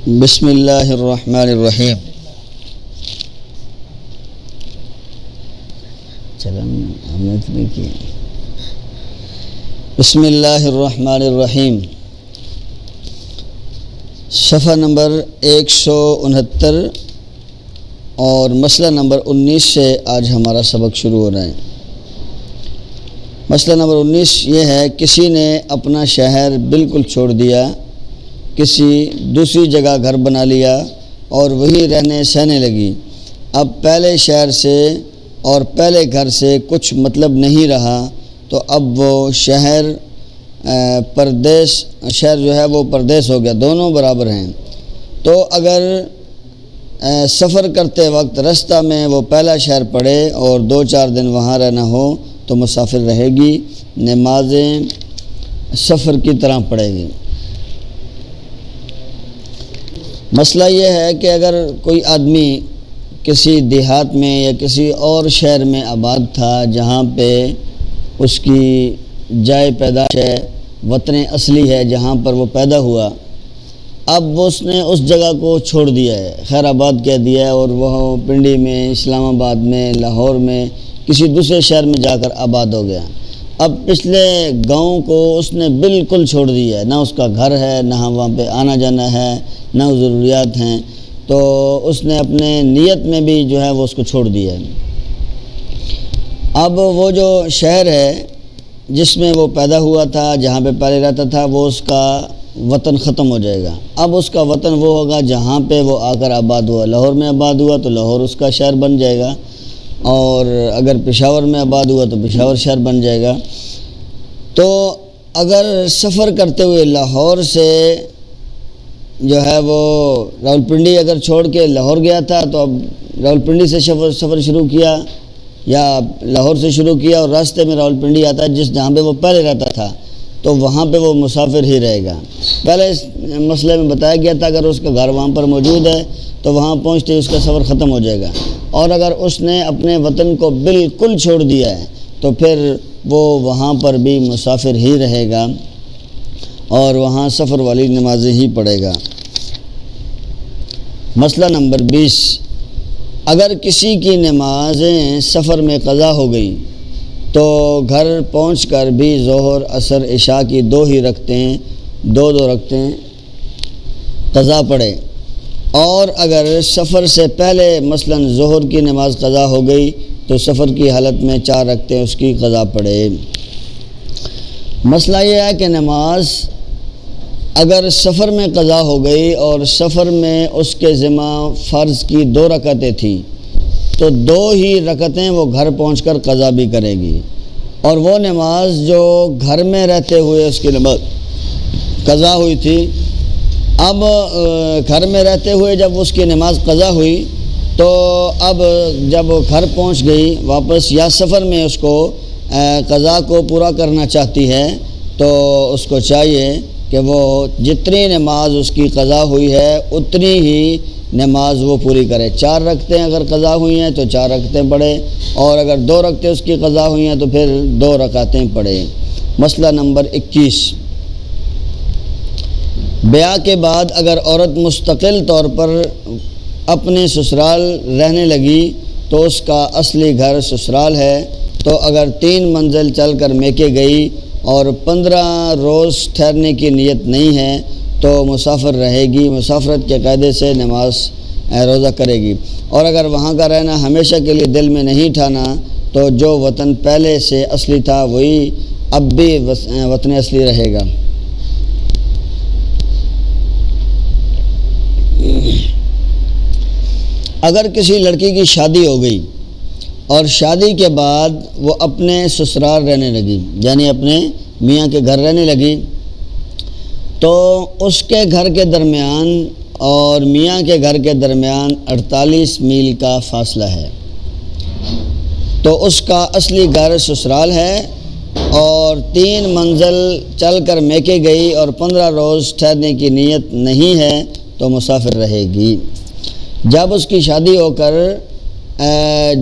بسم اللہ الرحمن الرحیم. بسم اللہ الرحمن الرحیم. صفحہ نمبر 169 اور مسئلہ نمبر 19 سے آج ہمارا سبق شروع ہو رہا ہے. مسئلہ نمبر 19 یہ ہے، کسی نے اپنا شہر بالکل چھوڑ دیا، کسی دوسری جگہ گھر بنا لیا اور وہی رہنے سہنے لگی. اب پہلے شہر سے اور پہلے گھر سے کچھ مطلب نہیں رہا، تو اب وہ شہر جو ہے وہ پردیس ہو گیا، دونوں برابر ہیں. تو اگر سفر کرتے وقت رستہ میں وہ پہلا شہر پڑے اور 2-4 دن وہاں رہنا ہو تو مسافر رہے گی، نمازیں سفر کی طرح پڑھے گی. مسئلہ یہ ہے کہ اگر کوئی آدمی کسی دیہات میں یا کسی اور شہر میں آباد تھا جہاں پہ اس کی جائے پیدائش ہے، وطن اصلی ہے جہاں پر وہ پیدا ہوا، اب اس نے اس جگہ کو چھوڑ دیا ہے، خیر آباد کہہ دیا ہے، اور وہ پنڈی میں، اسلام آباد میں، لاہور میں، کسی دوسرے شہر میں جا کر آباد ہو گیا. اب پچھلے گاؤں کو اس نے بالکل چھوڑ دیا ہے، نہ اس کا گھر ہے، نہ وہاں پہ آنا جانا ہے، نہ ضروریات ہیں، تو اس نے اپنے نیت میں بھی جو ہے وہ اس کو چھوڑ دیا ہے. اب وہ جو شہر ہے جس میں وہ پیدا ہوا تھا، جہاں پہ پہلے رہتا تھا، وہ اس کا وطن ختم ہو جائے گا. اب اس کا وطن وہ ہوگا جہاں پہ وہ آ کر آباد ہوا. لاہور میں آباد ہوا تو لاہور اس کا شہر بن جائے گا، اور اگر پشاور میں آباد ہوا تو پشاور شہر بن جائے گا. تو اگر سفر کرتے ہوئے لاہور سے جو ہے وہ راولپنڈی اگر چھوڑ کے لاہور گیا تھا، تو اب راولپنڈی سے سفر شروع کیا یا لاہور سے شروع کیا اور راستے میں راولپنڈی آتا ہے جہاں پہ وہ پہلے رہتا تھا، تو وہاں پہ وہ مسافر ہی رہے گا. پہلے اس مسئلے میں بتایا گیا تھا اگر اس کا گھر وہاں پر موجود ہے تو وہاں پہنچتے ہی اس کا سفر ختم ہو جائے گا، اور اگر اس نے اپنے وطن کو بالکل چھوڑ دیا ہے تو پھر وہ وہاں پر بھی مسافر ہی رہے گا اور وہاں سفر والی نمازیں ہی پڑھے گا. مسئلہ نمبر 20، اگر کسی کی نمازیں سفر میں قضا ہو گئی تو گھر پہنچ کر بھی ظہر، عصر، عشاء کی 2 ہی رکعتیں 2 رکعتیں قضا پڑھے. اور اگر سفر سے پہلے مثلا ظہر کی نماز قضا ہو گئی تو سفر کی حالت میں 4 رکعتیں اس کی قضا پڑھے. مسئلہ یہ ہے کہ نماز اگر سفر میں قضا ہو گئی اور سفر میں اس کے ذمہ فرض کی 2 رکعتیں تھیں، تو 2 ہی رکعتیں وہ گھر پہنچ کر قضا بھی کرے گی. اور وہ نماز جو گھر میں رہتے ہوئے اس کی نماز قضا ہوئی تھی، اب گھر میں رہتے ہوئے جب اس کی نماز قضا ہوئی تو اب جب گھر پہنچ گئی واپس، یا سفر میں اس کو قضا کو پورا کرنا چاہتی ہے، تو اس کو چاہیے کہ وہ جتنی نماز اس کی قضا ہوئی ہے اتنی ہی نماز وہ پوری کرے. 4 رکعتیں اگر قضا ہوئی ہیں تو 4 رکعتیں پڑھے، اور اگر 2 رکعتیں اس کی قضا ہوئی ہیں تو پھر 2 رکعتیں پڑھے. مسئلہ نمبر 21، بیاہ کے بعد اگر عورت مستقل طور پر اپنے سسرال رہنے لگی تو اس کا اصلی گھر سسرال ہے. تو اگر 3 منزل چل کر میکے گئی اور 15 روز ٹھہرنے کی نیت نہیں ہے تو مسافر رہے گی، مسافرت کے قاعدے سے نماز روزہ کرے گی. اور اگر وہاں کا رہنا ہمیشہ کے لیے دل میں نہیں ٹھانا تو جو وطن پہلے سے اصلی تھا وہی اب بھی وطن اصلی رہے گا. اگر کسی لڑکی کی شادی ہو گئی اور شادی کے بعد وہ اپنے سسرال رہنے لگی، یعنی اپنے میاں کے گھر رہنے لگی، تو اس کے گھر کے درمیان اور میاں کے گھر کے درمیان 48 میل کا فاصلہ ہے. تو اس کا اصلی گھر سسرال ہے، اور 3 منزل چل کر میکے گئی اور 15 روز ٹھہرنے کی نیت نہیں ہے تو مسافر رہے گی. جب اس کی شادی ہو کر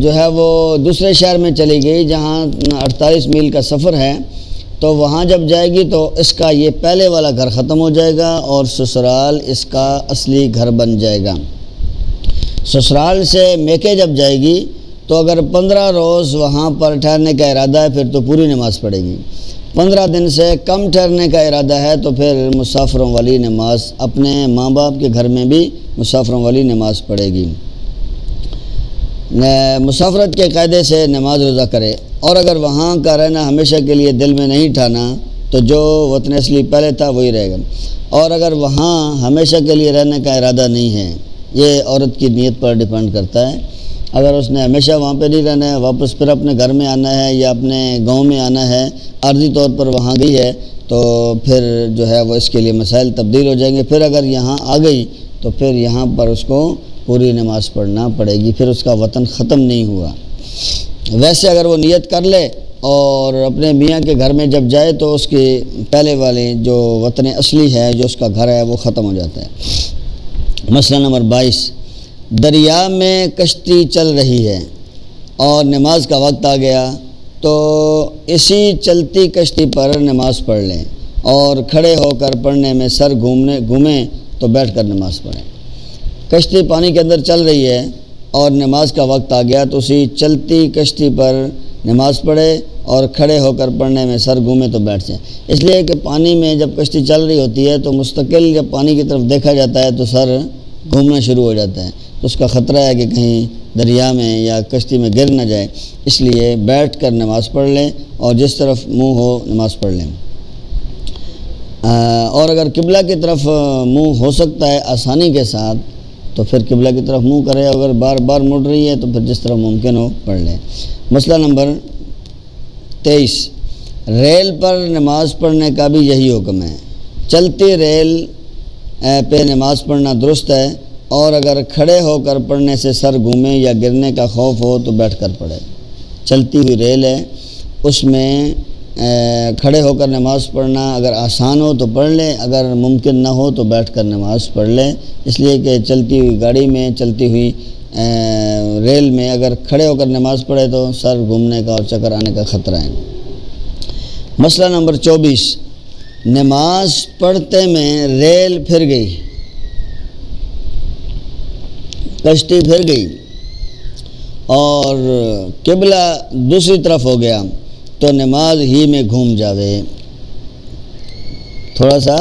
جو ہے وہ دوسرے شہر میں چلی گئی جہاں 48 میل کا سفر ہے، تو وہاں جب جائے گی تو اس کا یہ پہلے والا گھر ختم ہو جائے گا اور سسرال اس کا اصلی گھر بن جائے گا۔ سسرال سے میکے جب جائے گی تو اگر 15 روز وہاں پر ٹھہرنے کا ارادہ ہے پھر تو پوری نماز پڑھے گی، 15 دن سے کم ٹھہرنے کا ارادہ ہے تو پھر مسافروں والی نماز اپنے ماں باپ کے گھر میں بھی مسافروں والی نماز پڑھے گی۔ مسافرت کے قاعدے سے نماز روزہ کرے، اور اگر وہاں کا رہنا ہمیشہ کے لیے دل میں نہیں ٹھانا تو جو وطن اصلی پہلے تھا وہی رہے گا، اور اگر وہاں ہمیشہ کے لیے رہنے کا ارادہ نہیں ہے، یہ عورت کی نیت پر ڈیپینڈ کرتا ہے۔ اگر اس نے ہمیشہ وہاں پہ نہیں رہنا ہے، واپس پھر اپنے گھر میں آنا ہے یا اپنے گاؤں میں آنا ہے، عارضی طور پر وہاں گئی ہے تو پھر جو ہے وہ اس کے لیے مسائل تبدیل ہو جائیں گے۔ پھر اگر یہاں آ گئی تو پھر یہاں پر اس کو پوری نماز پڑھنا پڑے گی، پھر اس کا وطن ختم نہیں ہوا۔ ویسے اگر وہ نیت کر لے اور اپنے میاں کے گھر میں جب جائے تو اس کے پہلے والے جو وطن اصلی ہے، جو اس کا گھر ہے، وہ ختم ہو جاتا ہے۔ مسئلہ نمبر 22، دریا میں کشتی چل رہی ہے اور نماز کا وقت آ گیا تو اسی چلتی کشتی پر نماز پڑھ لیں، اور کھڑے ہو کر پڑھنے میں سر گھومیں تو بیٹھ کر نماز پڑھیں۔ کشتی پانی کے اندر چل رہی ہے اور نماز کا وقت آ گیا تو اسی چلتی کشتی پر نماز پڑھے، اور کھڑے ہو کر پڑھنے میں سر گھومے تو بیٹھ جائیں۔ اس لیے کہ پانی میں جب کشتی چل رہی ہوتی ہے تو مستقل جب پانی کی طرف دیکھا جاتا ہے تو سر گھومنا شروع ہو جاتا ہے، تو اس کا خطرہ ہے کہ کہیں دریا میں یا کشتی میں گر نہ جائے، اس لیے بیٹھ کر نماز پڑھ لیں اور جس طرف منہ ہو نماز پڑھ لیں۔ اور اگر قبلہ کی طرف منہ ہو سکتا ہے آسانی کے ساتھ تو پھر قبلہ کی طرف منہ کرے، اگر بار بار مڑ رہی ہے تو پھر جس طرح ممکن ہو پڑھ لیں۔ مسئلہ نمبر 23، ریل پر نماز پڑھنے کا بھی یہی حکم ہے۔ چلتی ریل پہ نماز پڑھنا درست ہے، اور اگر کھڑے ہو کر پڑھنے سے سر گھومے یا گرنے کا خوف ہو تو بیٹھ کر پڑھے۔ چلتی ہوئی ریل ہے، اس میں کھڑے ہو کر نماز پڑھنا اگر آسان ہو تو پڑھ لیں، اگر ممکن نہ ہو تو بیٹھ کر نماز پڑھ لیں، اس لیے کہ چلتی ہوئی گاڑی میں، چلتی ہوئی ریل میں اگر کھڑے ہو کر نماز پڑھے تو سر گھومنے کا اور چکر آنے کا خطرہ ہے۔ مسئلہ نمبر 24، نماز پڑھتے میں ریل پھر گئی، کشتی پھر گئی اور قبلہ دوسری طرف ہو گیا تو نماز ہی میں گھوم جاوے، تھوڑا سا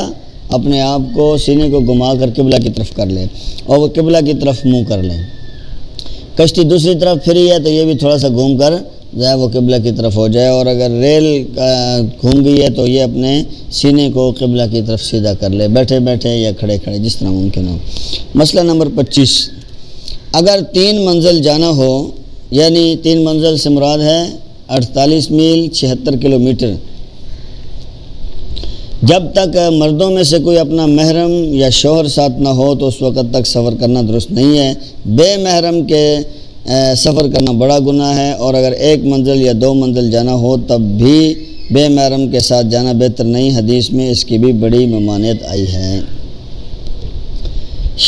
اپنے آپ کو سینے کو گھما کر قبلہ کی طرف کر لے اور وہ قبلہ کی طرف منہ کر لیں۔ کشتی دوسری طرف پھری ہے تو یہ بھی تھوڑا سا گھوم کر جائے وہ قبلہ کی طرف ہو جائے، اور اگر ریل گھوم گئی ہے تو یہ اپنے سینے کو قبلہ کی طرف سیدھا کر لے، بیٹھے بیٹھے یا کھڑے کھڑے جس طرح ممکن ہو۔ مسئلہ نمبر 25، اگر 3 منزل جانا ہو، یعنی 3 منزل سے مراد ہے 48 میل 76 کلومیٹر، جب تک مردوں میں سے کوئی اپنا محرم یا شوہر ساتھ نہ ہو تو اس وقت تک سفر کرنا درست نہیں ہے۔ بے محرم کے سفر کرنا بڑا گناہ ہے، اور اگر 1 منزل یا 2 منزل جانا ہو تب بھی بے محرم کے ساتھ جانا بہتر نہیں، حدیث میں اس کی بھی بڑی ممانعت آئی ہے۔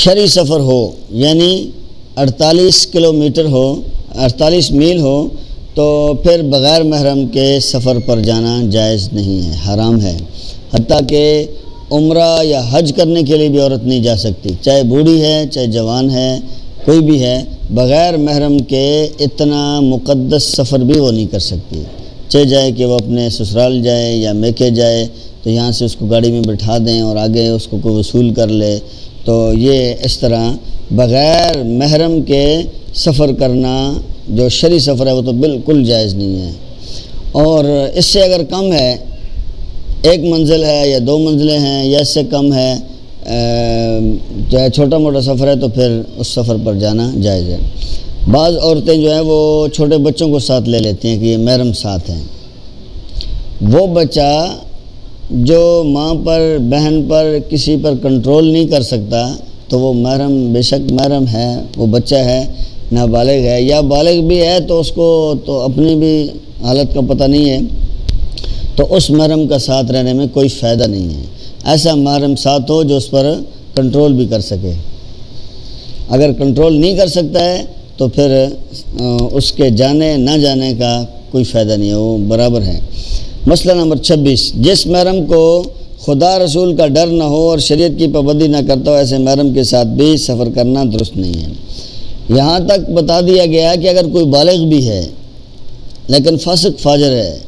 شرعی سفر ہو یعنی 48 کلومیٹر ہو، 48 میل ہو تو پھر بغیر محرم کے سفر پر جانا جائز نہیں ہے، حرام ہے۔ حتیٰ کہ عمرہ یا حج کرنے کے لیے بھی عورت نہیں جا سکتی، چاہے بوڑھی ہے چاہے جوان ہے، کوئی بھی ہے، بغیر محرم کے اتنا مقدس سفر بھی وہ نہیں کر سکتی۔ چاہے جائے کہ وہ اپنے سسرال جائے یا میکے جائے تو یہاں سے اس کو گاڑی میں بٹھا دیں اور آگے اس کو کوئی وصول کر لے، تو یہ اس طرح بغیر محرم کے سفر کرنا جو شرعی سفر ہے وہ تو بالکل جائز نہیں ہے۔ اور اس سے اگر کم ہے، 1 منزل ہے یا 2 منزلیں ہیں یا اس سے کم ہے، چاہے چھوٹا موٹا سفر ہے تو پھر اس سفر پر جانا جائز ہے۔ بعض عورتیں جو ہیں وہ چھوٹے بچوں کو ساتھ لے لیتی ہیں کہ یہ محرم ساتھ ہیں، وہ بچہ جو ماں پر بہن پر کسی پر کنٹرول نہیں کر سکتا تو وہ محرم بے شک محرم ہے، وہ بچہ ہے، نابالغ ہے، یا بالغ بھی ہے تو اس کو تو اپنی بھی حالت کا پتہ نہیں ہے، تو اس محرم کا ساتھ رہنے میں کوئی فائدہ نہیں ہے۔ ایسا محرم ساتھ ہو جو اس پر کنٹرول بھی کر سکے، اگر کنٹرول نہیں کر سکتا ہے تو پھر اس کے جانے نہ جانے کا کوئی فائدہ نہیں ہے، وہ برابر ہے۔ مسئلہ نمبر 26، جس محرم کو خدا رسول کا ڈر نہ ہو اور شریعت کی پابندی نہ کرتا ہو، ایسے محرم کے ساتھ بھی سفر کرنا درست نہیں ہے۔ یہاں تک بتا دیا گیا کہ اگر کوئی بالغ بھی ہے لیکن فاسق فاجر ہے،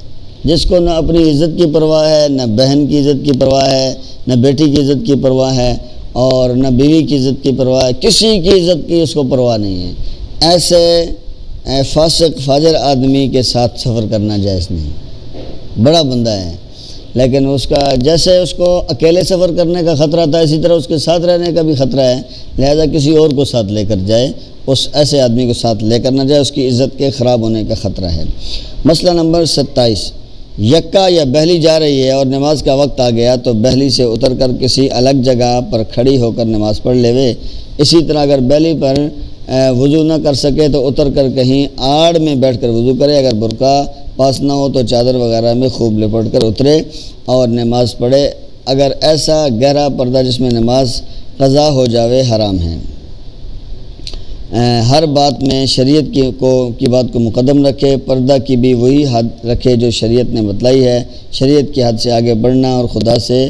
جس کو نہ اپنی عزت کی پرواہ ہے، نہ بہن کی عزت کی پرواہ ہے، نہ بیٹی کی عزت کی پرواہ ہے، اور نہ بیوی کی عزت کی پرواہ ہے، کسی کی عزت کی اس کو پرواہ نہیں ہے، ایسے فاسق فاجر آدمی کے ساتھ سفر کرنا جائز نہیں۔ بڑا بندہ ہے لیکن اس کا جیسے اس کو اکیلے سفر کرنے کا خطرہ تھا، اسی طرح اس کے ساتھ رہنے کا بھی خطرہ ہے، لہذا کسی اور کو ساتھ لے کر جائے، اس ایسے آدمی کو ساتھ لے کر نہ جائے، اس کی عزت کے خراب ہونے کا خطرہ ہے۔ مسئلہ نمبر 27، یکا یا بہلی جا رہی ہے اور نماز کا وقت آ گیا تو بہلی سے اتر کر کسی الگ جگہ پر کھڑی ہو کر نماز پڑھ لے۔ اسی طرح اگر بہلی پر وضو نہ کر سکے تو اتر کر کہیں آڑ میں بیٹھ کر وضو کرے، اگر برقع پاس نہ ہو تو چادر وغیرہ میں خوب لپٹ کر اترے اور نماز پڑھے، اگر ایسا گہرا پردہ جس میں نماز قضا ہو جاوے حرام ہے۔ ہر بات میں شریعت کی بات کو مقدم رکھے، پردہ کی بھی وہی حد رکھے جو شریعت نے بتلائی ہے، شریعت کی حد سے آگے بڑھنا اور خدا سے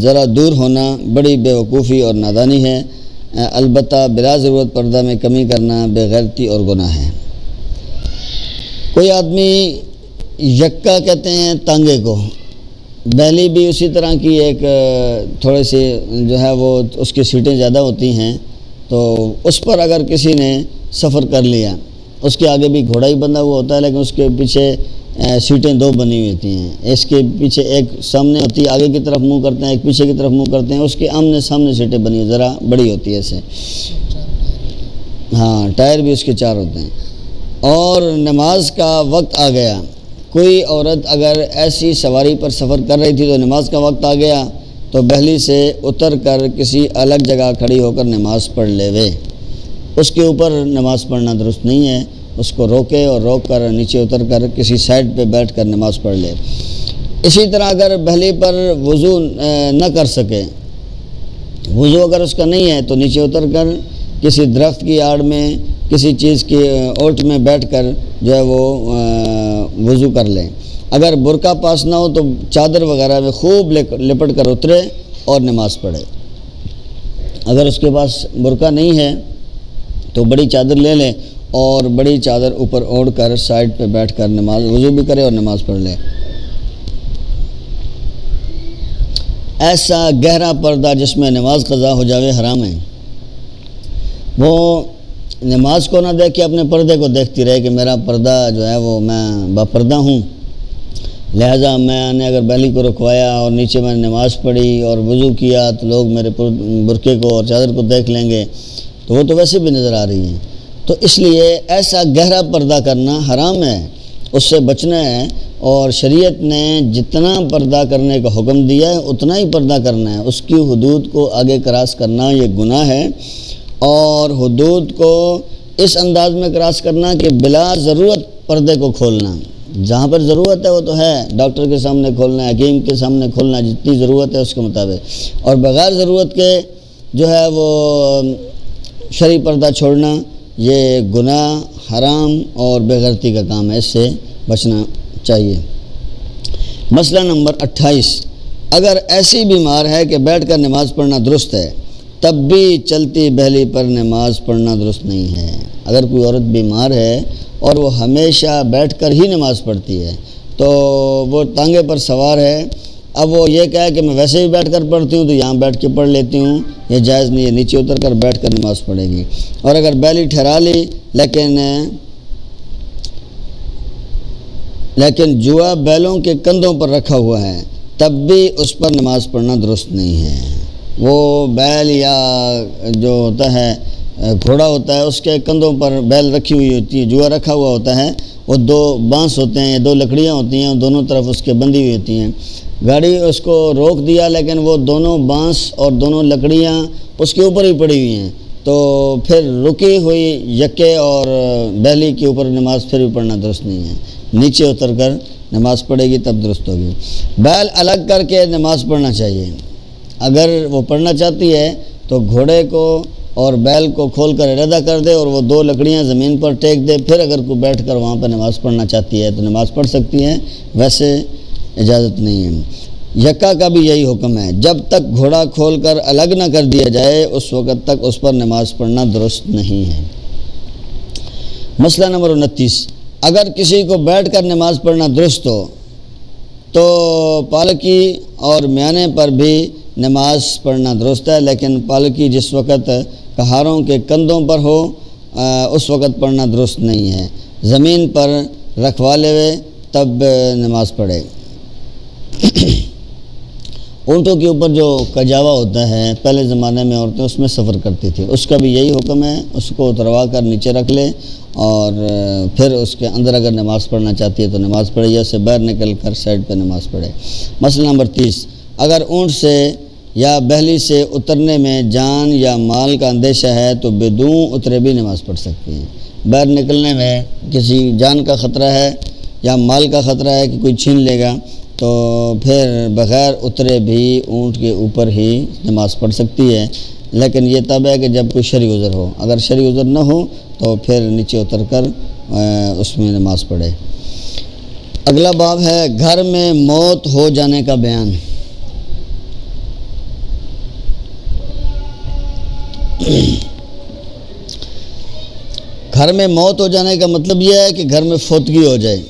ذرا دور ہونا بڑی بے وقوفی اور نادانی ہے، البتہ بلا ضرورت پردہ میں کمی کرنا بے غیرتی اور گناہ ہے۔ کوئی آدمی یکا کہتے ہیں تانگے کو، بیلی بھی اسی طرح کی ایک تھوڑے سی جو ہے وہ اس کی سیٹیں زیادہ ہوتی ہیں، تو اس پر اگر کسی نے سفر کر لیا، اس کے آگے بھی گھوڑا ہی بندھا ہوا ہوتا ہے لیکن اس کے پیچھے سیٹیں دو بنی ہوئی ہوتی ہیں، اس کے پیچھے ایک سامنے ہوتی ہے، آگے کی طرف منہ کرتے ہیں، ایک پیچھے کی طرف منہ کرتے ہیں، اس کے آمنے سامنے سیٹیں بنی ہوئی، ذرا بڑی ہوتی ہے ایسے، ہاں ٹائر بھی اس کے 4 ہوتے ہیں، اور نماز کا وقت آ گیا۔ کوئی عورت اگر ایسی سواری پر سفر کر رہی تھی تو نماز کا وقت آ گیا تو بہلی سے اتر کر کسی الگ جگہ کھڑی ہو کر نماز پڑھ لے۔ اس کے اوپر نماز پڑھنا درست نہیں ہے، اس کو روکے اور روک کر نیچے اتر کر کسی سائڈ پہ بیٹھ کر نماز پڑھ لے۔ اسی طرح اگر بہلی پر وضو نہ کر سکے، وضو اگر اس کا نہیں ہے تو نیچے اتر کر کسی درخت کی آڑ میں، کسی چیز کی اوٹ میں بیٹھ کر جو ہے وہ وضو کر لیں۔ اگر برقع پاس نہ ہو تو چادر وغیرہ میں خوب لپٹ کر اترے اور نماز پڑھے۔ اگر اس کے پاس برقع نہیں ہے تو بڑی چادر لے لے اور بڑی چادر اوپر اوڑھ کر سائڈ پہ بیٹھ کر نماز وضو بھی کرے اور نماز پڑھ لے۔ ایسا گہرا پردہ جس میں نماز قضا ہو جاوے حرام ہے۔ وہ نماز کو نہ دیکھ کے اپنے پردے کو دیکھتی رہے کہ میرا پردہ جو ہے وہ میں باپردہ ہوں، لہٰذا میں نے اگر بہلی کو رکوایا اور نیچے میں نے نماز پڑھی اور وضو کیا تو لوگ میرے برقعے کو اور چادر کو دیکھ لیں گے، تو وہ تو ویسے بھی نظر آ رہی ہیں۔ تو اس لیے ایسا گہرا پردہ کرنا حرام ہے، اس سے بچنا ہے، اور شریعت نے جتنا پردہ کرنے کا حکم دیا ہے اتنا ہی پردہ کرنا ہے، اس کی حدود کو آگے کراس کرنا یہ گناہ ہے، اور حدود کو اس انداز میں کراس کرنا کہ بلا ضرورت پردے کو کھولنا، جہاں پر ضرورت ہے وہ تو ہے، ڈاکٹر کے سامنے کھولنا ہے، حکیم کے سامنے کھولنا، جتنی ضرورت ہے اس کے مطابق، اور بغیر ضرورت کے جو ہے وہ شرعی پردہ چھوڑنا یہ گناہ، حرام اور بے غیرتی کا کام ہے، اس سے بچنا چاہیے۔ مسئلہ نمبر 28، اگر ایسی بیمار ہے کہ بیٹھ کر نماز پڑھنا درست ہے تب بھی چلتی بہلی پر نماز پڑھنا درست نہیں ہے۔ اگر کوئی عورت بیمار ہے اور وہ ہمیشہ بیٹھ کر ہی نماز پڑھتی ہے تو وہ ٹانگے پر سوار ہے، اب وہ یہ کہے کہ میں ویسے ہی بیٹھ کر پڑھتی ہوں تو یہاں بیٹھ کے پڑھ لیتی ہوں، یہ جائز نہیں ہے، نیچے اتر کر بیٹھ کر نماز پڑھے گی۔ اور اگر بیلی ٹھہرا لی لیکن جوا بیلوں کے کندھوں پر رکھا ہوا ہے تب بھی اس پر نماز پڑھنا درست نہیں ہے۔ وہ بیل یا جو ہوتا ہے گھوڑا ہوتا ہے اس کے کندھوں پر بیل رکھی ہوئی ہوتی ہے، جوا رکھا ہوا ہوتا ہے، وہ 2 بانس ہوتے ہیں یا 2 لکڑیاں ہوتی ہیں، دونوں طرف اس کے بندھی ہوئی ہوتی ہیں، گاڑی اس کو روک دیا لیکن وہ دونوں بانس اور دونوں لکڑیاں اس کے اوپر ہی پڑی ہوئی ہیں، تو پھر رکی ہوئی یکے اور بیلی کے اوپر نماز پھر بھی پڑھنا درست نہیں ہے، نیچے اتر کر نماز پڑھے گی تب درست ہوگی۔ بیل الگ کر کے نماز پڑھنا چاہیے، اگر وہ پڑھنا چاہتی ہے تو گھوڑے کو اور بیل کو کھول کر علیحدہ کر دے اور وہ 2 لکڑیاں زمین پر ٹیک دے، پھر اگر کوئی بیٹھ کر وہاں پہ نماز پڑھنا چاہتی ہے تو نماز پڑھ سکتی ہے، ویسے اجازت نہیں ہے۔ یکا کا بھی یہی حکم ہے، جب تک گھوڑا کھول کر الگ نہ کر دیا جائے اس وقت تک اس پر نماز پڑھنا درست نہیں ہے۔ مسئلہ نمبر 29، اگر کسی کو بیٹھ کر نماز پڑھنا درست ہو تو پالکی اور میانے پر بھی نماز پڑھنا درست ہے، لیکن پالکی جس وقت کہاروں کے کندھوں پر ہو اس وقت پڑھنا درست نہیں ہے۔ زمین پر رکھوا لے تب نماز پڑھے۔ اونٹوں کے اوپر جو کجاوا ہوتا ہے، پہلے زمانے میں عورتیں اس میں سفر کرتی تھی، اس کا بھی یہی حکم ہے، اس کو اتروا کر نیچے رکھ لے اور پھر اس کے اندر اگر نماز پڑھنا چاہتی ہے تو نماز پڑھے، یا اسے باہر نکل کر سائڈ پہ نماز پڑھے۔ مسئلہ نمبر 30، اگر اونٹ سے یا بہلی سے اترنے میں جان یا مال کا اندیشہ ہے تو بدون اترے بھی نماز پڑھ سکتی ہیں۔ باہر نکلنے میں کسی جان کا خطرہ ہے یا مال کا خطرہ ہے کہ کوئی چھین لے گا تو پھر بغیر اترے بھی اونٹ کے اوپر ہی نماز پڑھ سکتی ہے، لیکن یہ تب ہے کہ جب کوئی شرعی عذر ہو۔ اگر شرعی عذر نہ ہو تو پھر نیچے اتر کر اس میں نماز پڑھے۔ اگلا باب ہے گھر میں موت ہو جانے کا بیان۔ گھر میں موت ہو جانے کا مطلب یہ ہے کہ گھر میں فوتگی ہو جائے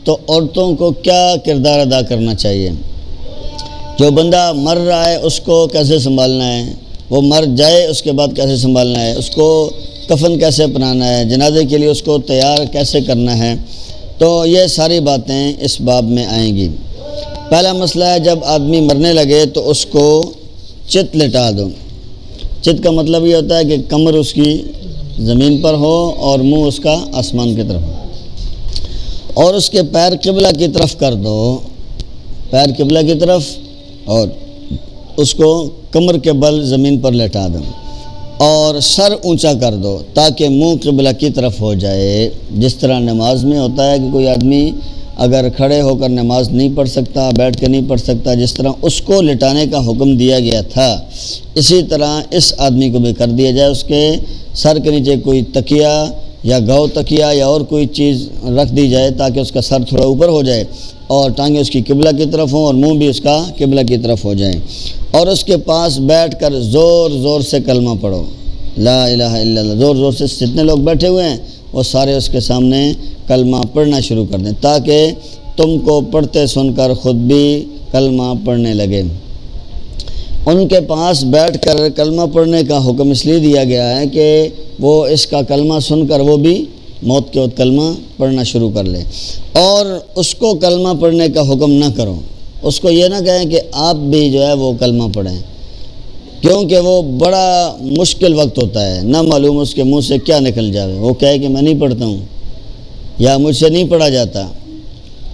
تو عورتوں کو کیا کردار ادا کرنا چاہیے۔ جو بندہ مر رہا ہے اس کو کیسے سنبھالنا ہے، وہ مر جائے اس کے بعد کیسے سنبھالنا ہے، اس کو کفن کیسے پہنانا ہے، جنازے کے لیے اس کو تیار کیسے کرنا ہے، تو یہ ساری باتیں اس باب میں آئیں گی۔ پہلا مسئلہ ہے جب آدمی مرنے لگے تو اس کو چت لٹا دو۔ چت کا مطلب یہ ہوتا ہے کہ کمر اس کی زمین پر ہو اور منہ اس کا آسمان کی طرف ہو، اور اس کے پیر قبلہ کی طرف کر دو، پیر قبلہ کی طرف، اور اس کو کمر کے بل زمین پر لٹا دو اور سر اونچا کر دو تاکہ منہ قبلہ کی طرف ہو جائے۔ جس طرح نماز میں ہوتا ہے کہ کوئی آدمی اگر کھڑے ہو کر نماز نہیں پڑھ سکتا، بیٹھ کے نہیں پڑھ سکتا، جس طرح اس کو لٹانے کا حکم دیا گیا تھا اسی طرح اس آدمی کو بھی کر دیا جائے، اس کے سر کے نیچے کوئی تکیہ یا گاؤ تکیہ یا اور کوئی چیز رکھ دی جائے تاکہ اس کا سر تھوڑا اوپر ہو جائے اور ٹانگیں اس کی قبلہ کی طرف ہوں اور منہ بھی اس کا قبلہ کی طرف ہو جائیں، اور اس کے پاس بیٹھ کر زور زور سے کلمہ پڑھو، لا الہ الا اللہ، زور زور سے۔ جتنے لوگ بیٹھے ہوئے ہیں وہ سارے اس کے سامنے کلمہ پڑھنا شروع کر دیں تاکہ تم کو پڑھتے سن کر خود بھی کلمہ پڑھنے لگے۔ ان کے پاس بیٹھ کر کلمہ پڑھنے کا حکم اس لیے دیا گیا ہے کہ وہ اس کا کلمہ سن کر وہ بھی موت کے وقت کلمہ پڑھنا شروع کر لے، اور اس کو کلمہ پڑھنے کا حکم نہ کرو، اس کو یہ نہ کہیں کہ آپ بھی جو ہے وہ کلمہ پڑھیں، کیونکہ وہ بڑا مشکل وقت ہوتا ہے، نہ معلوم اس کے منہ سے کیا نکل جائے، وہ کہے کہ میں نہیں پڑھتا ہوں یا مجھ سے نہیں پڑھا جاتا،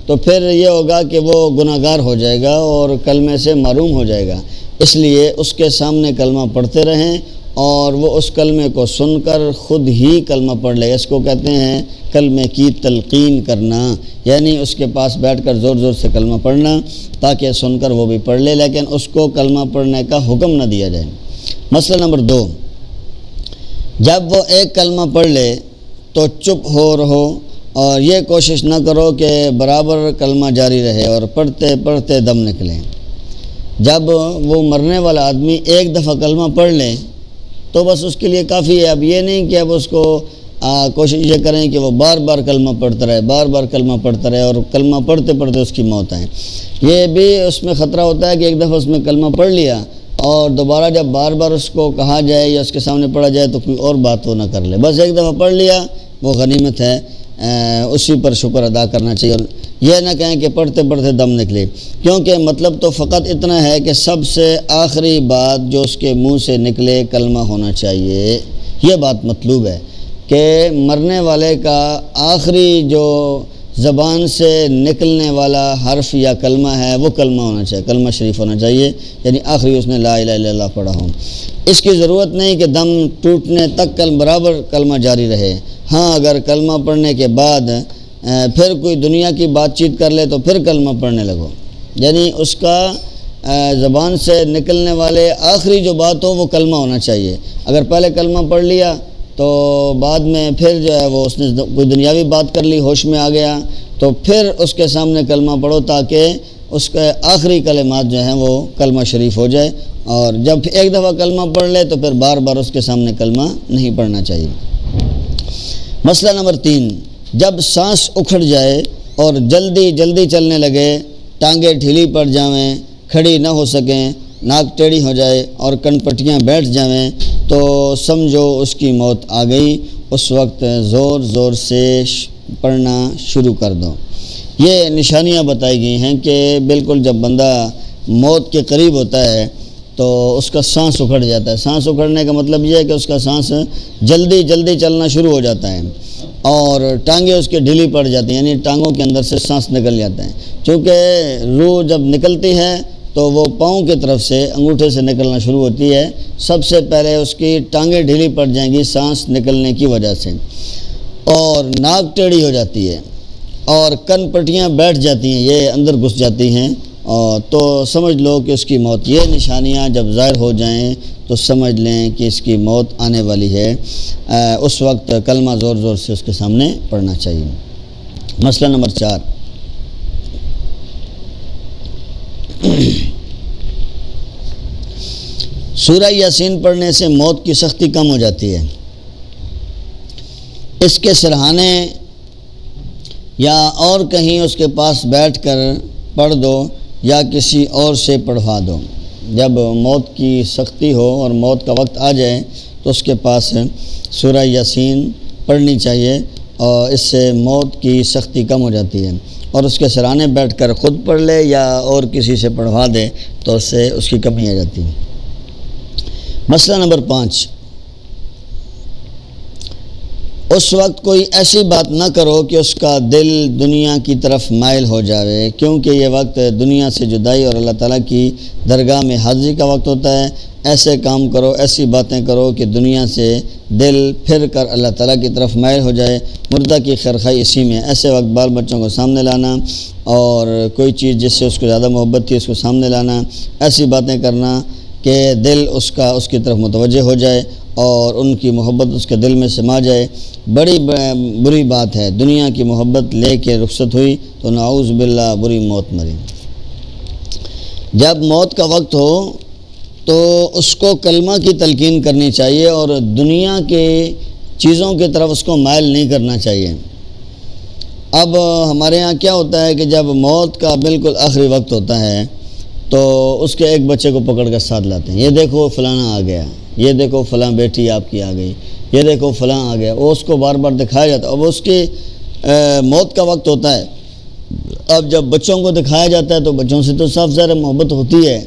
تو پھر یہ ہوگا کہ وہ گناہ گار ہو جائے گا اور کلمے سے محروم ہو جائے گا۔ اس لیے اس کے سامنے کلمہ پڑھتے رہیں اور وہ اس کلمے کو سن کر خود ہی کلمہ پڑھ لے۔ اس کو کہتے ہیں کلمے کی تلقین کرنا، یعنی اس کے پاس بیٹھ کر زور زور سے کلمہ پڑھنا تاکہ سن کر وہ بھی پڑھ لے، لیکن اس کو کلمہ پڑھنے کا حکم نہ دیا جائے۔ مسئلہ نمبر 2، جب وہ ایک کلمہ پڑھ لے تو چپ ہو رہو اور یہ کوشش نہ کرو کہ برابر کلمہ جاری رہے اور پڑھتے پڑھتے دم نکلے۔ جب وہ مرنے والا آدمی ایک دفعہ کلمہ پڑھ لے تو بس اس کے لیے کافی ہے، اب یہ نہیں کہ اب اس کو کوشش یہ کریں کہ وہ بار بار کلمہ پڑھتا رہے، بار بار کلمہ پڑھتا رہے اور کلمہ پڑھتے پڑھتے اس کی موت آئے۔ یہ بھی اس میں خطرہ ہوتا ہے کہ ایک دفعہ اس میں کلمہ پڑھ لیا اور دوبارہ جب بار بار اس کو کہا جائے یا اس کے سامنے پڑھا جائے تو کوئی اور بات وہ نہ کر لے، بس ایک دفعہ پڑھ لیا وہ غنیمت ہے، اسی پر شکر ادا کرنا چاہیے، اور یہ نہ کہیں کہ پڑھتے پڑھتے دم نکلے، کیونکہ مطلب تو فقط اتنا ہے کہ سب سے آخری بات جو اس کے منہ سے نکلے کلمہ ہونا چاہیے، یہ بات مطلوب ہے کہ مرنے والے کا آخری جو زبان سے نکلنے والا حرف یا کلمہ ہے وہ کلمہ ہونا چاہیے، کلمہ شریف ہونا چاہیے، یعنی آخری اس نے لا الہ الا اللہ پڑھا ہو۔ اس کی ضرورت نہیں کہ دم ٹوٹنے تک برابر کلمہ جاری رہے، ہاں اگر کلمہ پڑھنے کے بعد پھر کوئی دنیا کی بات چیت کر لے تو پھر کلمہ پڑھنے لگو، یعنی اس کا زبان سے نکلنے والے آخری جو بات ہو وہ کلمہ ہونا چاہیے۔ اگر پہلے کلمہ پڑھ لیا تو بعد میں پھر جو ہے وہ اس نے کوئی دنیاوی بات کر لی، ہوش میں آ گیا، تو پھر اس کے سامنے کلمہ پڑھو تاکہ اس کے آخری کلمات جو ہیں وہ کلمہ شریف ہو جائے، اور جب ایک دفعہ کلمہ پڑھ لے تو پھر بار بار اس کے سامنے کلمہ نہیں پڑھنا چاہیے۔ مسئلہ نمبر 3، جب سانس اکھڑ جائے اور جلدی جلدی چلنے لگے، ٹانگیں ڈھیلی پڑ جائیں، کھڑی نہ ہو سکیں، ناک ٹیڑھی ہو جائے اور کن پٹیاں بیٹھ جائیں تو سمجھو اس کی موت آ گئی، اس وقت زور زور سے پڑھنا شروع کر دو۔ یہ نشانیاں بتائی گئی ہیں کہ بالکل جب بندہ موت کے قریب ہوتا ہے تو اس کا سانس اکھڑ جاتا ہے۔ سانس اکھڑنے کا مطلب یہ ہے کہ اس کا سانس جلدی جلدی چلنا شروع ہو جاتا ہے اور ٹانگیں اس کے ڈھیلی پڑ جاتی ہیں، یعنی ٹانگوں کے اندر سے سانس نکل جاتا ہے۔ چونکہ روح جب نکلتی ہے تو وہ پاؤں کی طرف سے انگوٹھے سے نکلنا شروع ہوتی ہے، سب سے پہلے اس کی ٹانگیں ڈھیلی پڑ جائیں گی سانس نکلنے کی وجہ سے، اور ناک ٹیڑھی ہو جاتی ہے اور کن پٹیاں بیٹھ جاتی ہیں، یہ اندر گھس جاتی ہیں، اور تو سمجھ لو کہ اس کی موت۔ یہ نشانیاں جب ظاہر ہو جائیں تو سمجھ لیں کہ اس کی موت آنے والی ہے، اس وقت کلمہ زور زور سے اس کے سامنے پڑھنا چاہیے۔ مسئلہ نمبر 4، سورہ یاسین پڑھنے سے موت کی سختی کم ہو جاتی ہے۔ اس کے سرہانے یا اور کہیں اس کے پاس بیٹھ کر پڑھ دو یا کسی اور سے پڑھوا دو۔ جب موت کی سختی ہو اور موت کا وقت آ جائے تو اس کے پاس سورہ یاسین پڑھنی چاہیے، اور اس سے موت کی سختی کم ہو جاتی ہے، اور اس کے سرانے بیٹھ کر خود پڑھ لے یا اور کسی سے پڑھوا دے تو اس سے اس کی کمی آ جاتی ہے۔ مسئلہ نمبر 5، اس وقت کوئی ایسی بات نہ کرو کہ اس کا دل دنیا کی طرف مائل ہو جاوے، کیونکہ یہ وقت دنیا سے جدائی اور اللہ تعالیٰ کی درگاہ میں حاضری کا وقت ہوتا ہے۔ ایسے کام کرو، ایسی باتیں کرو کہ دنیا سے دل پھر کر اللہ تعالیٰ کی طرف مائل ہو جائے۔ مردہ کی خیرخواہی اسی میں، ایسے وقت بال بچوں کو سامنے لانا اور کوئی چیز جس سے اس کو زیادہ محبت تھی اس کو سامنے لانا، ایسی باتیں کرنا کہ دل اس کی طرف متوجہ ہو جائے اور ان کی محبت اس کے دل میں سما جائے۔ بڑی بری بات ہے، دنیا کی محبت لے کے رخصت ہوئی تو نعوذ باللہ بری موت مری۔ جب موت کا وقت ہو تو اس کو کلمہ کی تلقین کرنی چاہیے اور دنیا کے چیزوں کی طرف اس کو مائل نہیں کرنا چاہیے۔ اب ہمارے ہاں کیا ہوتا ہے کہ جب موت کا بالکل آخری وقت ہوتا ہے تو اس کے ایک بچے کو پکڑ کر ساتھ لاتے ہیں، یہ دیکھو فلانا آ گیا، یہ دیکھو فلاں بیٹی آپ کی آ گئی، یہ دیکھو فلاں آ گیا، وہ اس کو بار بار دکھایا جاتا ہے۔ اب اس کی موت کا وقت ہوتا ہے، اب جب بچوں کو دکھایا جاتا ہے تو بچوں سے تو صاف ظاہر محبت ہوتی ہے،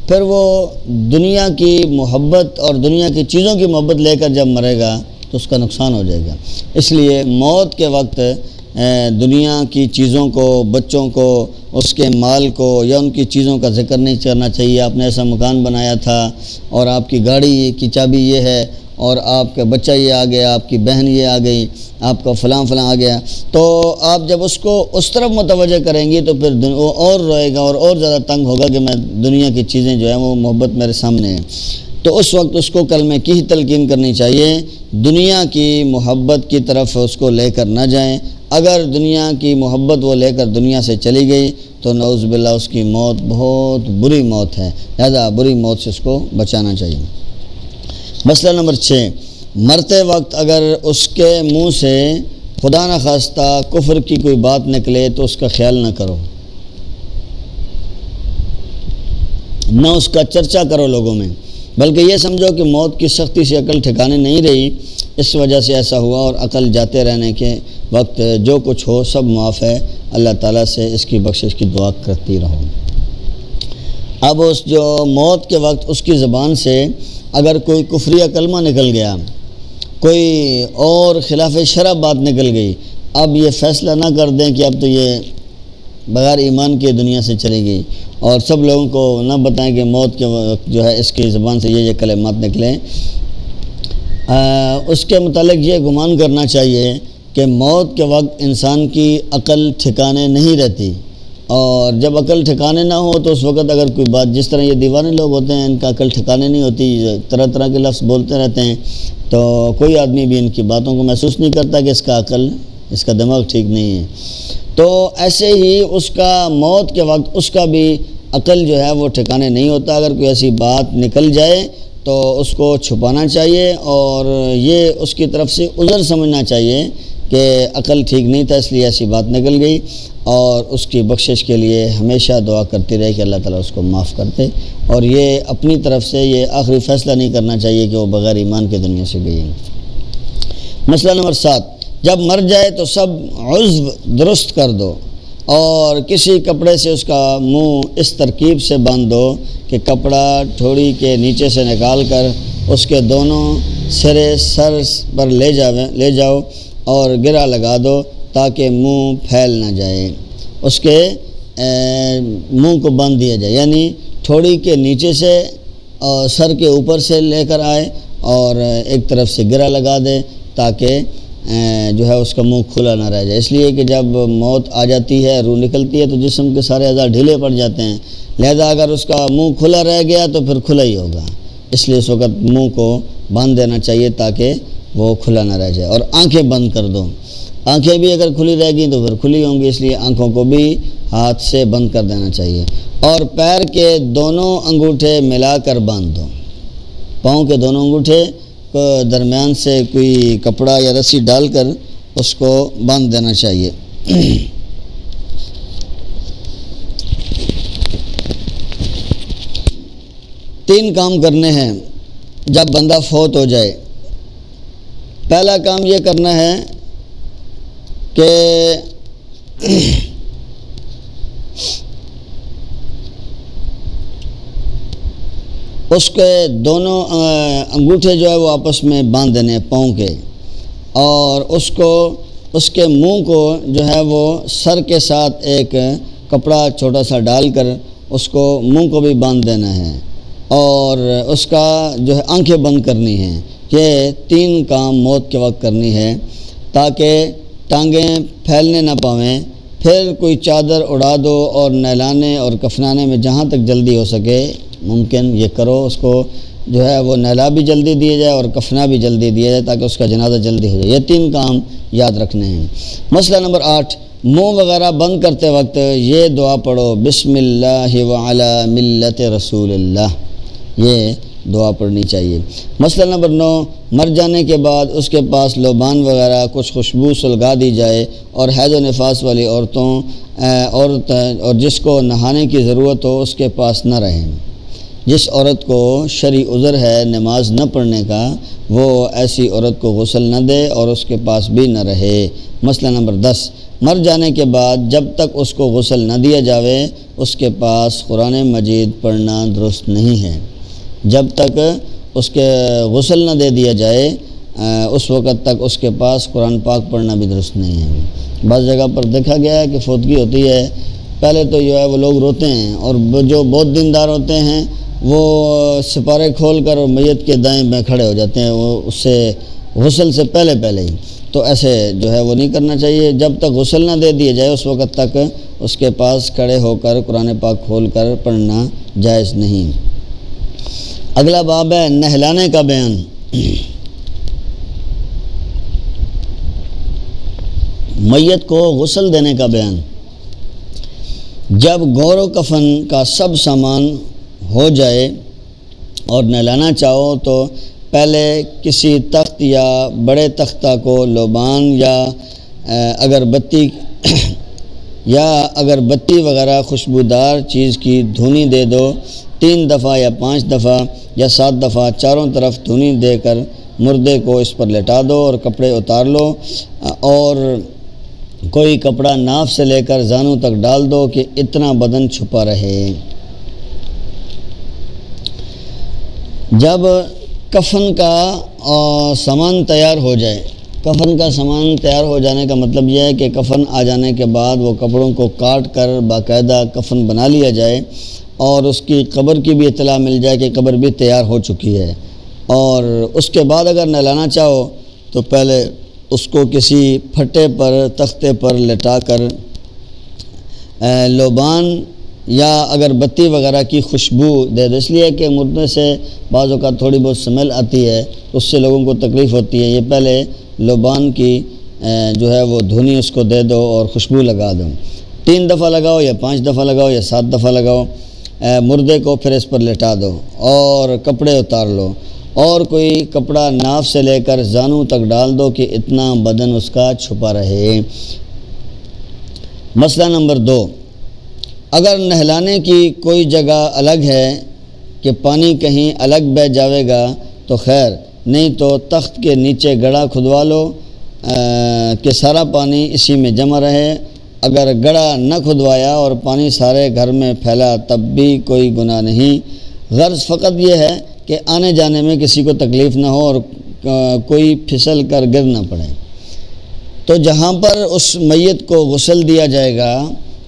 پھر وہ دنیا کی محبت اور دنیا کی چیزوں کی محبت لے کر جب مرے گا تو اس کا نقصان ہو جائے گا۔ اس لیے موت کے وقت دنیا کی چیزوں کو، بچوں کو، اس کے مال کو یا ان کی چیزوں کا ذکر نہیں کرنا چاہیے۔ آپ نے ایسا مکان بنایا تھا اور آپ کی گاڑی کی چابی یہ ہے اور آپ کا بچہ یہ آ گیا، آپ کی بہن یہ آ گئی، آپ کا فلاں فلاں آ گیا، تو آپ جب اس کو اس طرف متوجہ کریں گی تو پھر وہ اور روئے گا اور زیادہ تنگ ہوگا کہ میں دنیا کی چیزیں جو ہیں وہ محبت میرے سامنے ہیں۔ تو اس وقت اس کو کلمے کی ہی تلقین کرنی چاہیے، دنیا کی محبت کی طرف اس کو لے کر نہ جائیں۔ اگر دنیا کی محبت وہ لے کر دنیا سے چلی گئی تو نعوذ باللہ اس کی موت بہت بری موت ہے، لہذا بری موت سے اس کو بچانا چاہیے۔ مسئلہ نمبر 6، مرتے وقت اگر اس کے منہ سے خدا نخواستہ کفر کی کوئی بات نکلے تو اس کا خیال نہ کرو، نہ اس کا چرچا کرو لوگوں میں، بلکہ یہ سمجھو کہ موت کی سختی سے عقل ٹھکانے نہیں رہی، اس وجہ سے ایسا ہوا، اور عقل جاتے رہنے کے وقت جو کچھ ہو سب معاف ہے، اللہ تعالیٰ سے اس کی بخشش کی دعا کرتی رہو۔ اب اس جو موت کے وقت اس کی زبان سے اگر کوئی کفریہ کلمہ نکل گیا، کوئی اور خلاف شرع بات نکل گئی، اب یہ فیصلہ نہ کر دیں کہ اب تو یہ بغیر ایمان کے دنیا سے چلی گئی، اور سب لوگوں کو نہ بتائیں کہ موت کے وقت جو ہے اس کی زبان سے یہ کلمات نکلیں۔ اس کے متعلق یہ گمان کرنا چاہیے کہ موت کے وقت انسان کی عقل ٹھکانے نہیں رہتی، اور جب عقل ٹھکانے نہ ہو تو اس وقت اگر کوئی بات، جس طرح یہ دیوانے لوگ ہوتے ہیں ان کا عقل ٹھکانے نہیں ہوتی، طرح طرح کے لفظ بولتے رہتے ہیں، تو کوئی آدمی بھی ان کی باتوں کو محسوس نہیں کرتا کہ اس کا دماغ ٹھیک نہیں ہے۔ تو ایسے ہی اس کا موت کے وقت اس کا بھی عقل جو ہے وہ ٹھکانے نہیں ہوتا۔ اگر کوئی ایسی بات نکل جائے تو اس کو چھپانا چاہیے، اور یہ اس کی طرف سے عذر سمجھنا چاہیے کہ عقل ٹھیک نہیں تھا اس لیے ایسی بات نکل گئی، اور اس کی بخشش کے لیے ہمیشہ دعا کرتی رہے کہ اللہ تعالیٰ اس کو معاف کرتے، اور یہ اپنی طرف سے یہ آخری فیصلہ نہیں کرنا چاہیے کہ وہ بغیر ایمان کے دنیا سے گئی ہے۔ مسئلہ نمبر 7، جب مر جائے تو سب عضو درست کر دو، اور کسی کپڑے سے اس کا منہ اس ترکیب سے باندھ دو کہ کپڑا ٹھوڑی کے نیچے سے نکال کر اس کے دونوں سرے سر پر لے جاؤ اور گرہ لگا دو تاکہ منہ پھیل نہ جائے۔ اس کے منہ کو باندھ دیا جائے، یعنی ٹھوڑی کے نیچے سے اور سر کے اوپر سے لے کر آئے اور ایک طرف سے گرہ لگا دے تاکہ جو ہے اس کا منہ کھلا نہ رہ جائے، اس لیے کہ جب موت آ جاتی ہے، روح نکلتی ہے تو جسم کے سارے اعضاء ڈھیلے پڑ جاتے ہیں، لہذا اگر اس کا منہ کھلا رہ گیا تو پھر کھلا ہی ہوگا، اس لیے اس وقت منہ کو باندھ دینا چاہیے تاکہ وہ کھلا نہ رہ جائے۔ اور آنکھیں بند کر دو، آنکھیں بھی اگر کھلی رہ گئیں تو پھر کھلی ہوں گی، اس لیے آنکھوں کو بھی ہاتھ سے بند کر دینا چاہیے۔ اور پیر کے دونوں انگوٹھے ملا کر باندھ دو، پاؤں کے دونوں انگوٹھے کو درمیان سے کوئی کپڑا یا رسی ڈال کر اس کو باندھ دینا چاہیے۔ تین کام کرنے ہیں جب بندہ فوت ہو جائے۔ پہلا کام یہ کرنا ہے کہ اس کے دونوں انگوٹھے جو ہے وہ آپس میں باندھ دینے پاؤں کے، اور اس کے منہ کو جو ہے وہ سر کے ساتھ ایک کپڑا چھوٹا سا ڈال کر اس کو منہ کو بھی باندھ دینا ہے، اور اس کا جو ہے آنکھیں بند کرنی ہیں۔ یہ تین کام موت کے وقت کرنی ہے تاکہ ٹانگیں پھیلنے نہ پاویں۔ پھر کوئی چادر اڑا دو اور نہلانے اور کفنانے میں جہاں تک جلدی ہو سکے ممکن یہ کرو، اس کو جو ہے وہ نہلا بھی جلدی دیا جائے اور کفنا بھی جلدی دیا جائے تاکہ اس کا جنازہ جلدی ہو جائے۔ یہ تین کام یاد رکھنے ہیں۔ مسئلہ نمبر 8، منہ وغیرہ بند کرتے وقت یہ دعا پڑھو، بسم اللہ وعلی ملت رسول اللہ، یہ دعا پڑھنی چاہیے۔ مسئلہ نمبر 9، مر جانے کے بعد اس کے پاس لوبان وغیرہ کچھ خوشبو سلگا دی جائے، اور حیض و نفاس والی عورت اور جس کو نہانے کی ضرورت ہو اس کے پاس نہ رہیں۔ جس عورت کو شرعی عذر ہے نماز نہ پڑھنے کا، وہ ایسی عورت کو غسل نہ دے اور اس کے پاس بھی نہ رہے۔ مسئلہ نمبر 10، مر جانے کے بعد جب تک اس کو غسل نہ دیا جاوے اس کے پاس قرآن مجید پڑھنا درست نہیں ہے۔ جب تک اس کے غسل نہ دے دیا جائے اس وقت تک اس کے پاس قرآن پاک پڑھنا بھی درست نہیں ہے۔ بعض جگہ پر دیکھا گیا ہے کہ فوتگی ہوتی ہے، پہلے تو جو ہے وہ لوگ روتے ہیں، اور جو بہت دیندار ہوتے ہیں وہ سپارے کھول کر میت کے دائیں بائیں کھڑے ہو جاتے ہیں، وہ اس سے غسل سے پہلے ہی۔ تو ایسے جو ہے وہ نہیں کرنا چاہیے۔ جب تک غسل نہ دے دیا جائے اس وقت تک اس کے پاس کھڑے ہو کر قرآن پاک کھول کر پڑھنا جائز نہیں۔ اگلا باب ہے نہلانے کا بیان۔ میت کو غسل دینے کا بیان۔ جب غور و کفن کا سب سامان ہو جائے اور نہلانا چاہو تو پہلے کسی تخت یا بڑے تختہ کو لوبان یا اگربتی وغیرہ خوشبودار چیز کی دھونی دے دو، 3 دفعہ یا 5 دفعہ یا 7 دفعہ چاروں طرف دھونی دے کر مردے کو اس پر لٹا دو اور کپڑے اتار لو، اور کوئی کپڑا ناف سے لے کر زانوں تک ڈال دو کہ اتنا بدن چھپا رہے۔ جب کفن کا سامان تیار ہو جائے، کفن کا سامان تیار ہو جانے کا مطلب یہ ہے کہ کفن آ جانے کے بعد وہ کپڑوں کو کاٹ کر باقاعدہ کفن بنا لیا جائے، اور اس کی قبر کی بھی اطلاع مل جائے کہ قبر بھی تیار ہو چکی ہے، اور اس کے بعد اگر نہلانا چاہو تو پہلے اس کو کسی پھٹے پر تختے پر لٹا کر لوبان یا اگربتی وغیرہ کی خوشبو دے دو، اس لیے کہ مردے سے بعض اوقات تھوڑی بہت سمیل آتی ہے، اس سے لوگوں کو تکلیف ہوتی ہے۔ یہ پہلے لوبان کی جو ہے وہ دھنی اس کو دے دو اور خوشبو لگا دو، 3 دفعہ لگاؤ یا 5 دفعہ لگاؤ یا 7 دفعہ لگاؤ مردے کو، پھر اس پر لٹا دو اور کپڑے اتار لو، اور کوئی کپڑا ناف سے لے کر زانوں تک ڈال دو کہ اتنا بدن اس کا چھپا رہے۔ مسئلہ نمبر 2، اگر نہلانے کی کوئی جگہ الگ ہے کہ پانی کہیں الگ بہہ جاوے گا تو خیر، نہیں تو تخت کے نیچے گڑھا کھدوا لو کہ سارا پانی اسی میں جمع رہے۔ اگر گڑھا نہ کھدوایا اور پانی سارے گھر میں پھیلا تب بھی کوئی گناہ نہیں، غرض فقط یہ ہے کہ آنے جانے میں کسی کو تکلیف نہ ہو اور کوئی پھسل کر گر نہ پڑے۔ تو جہاں پر اس میت کو غسل دیا جائے گا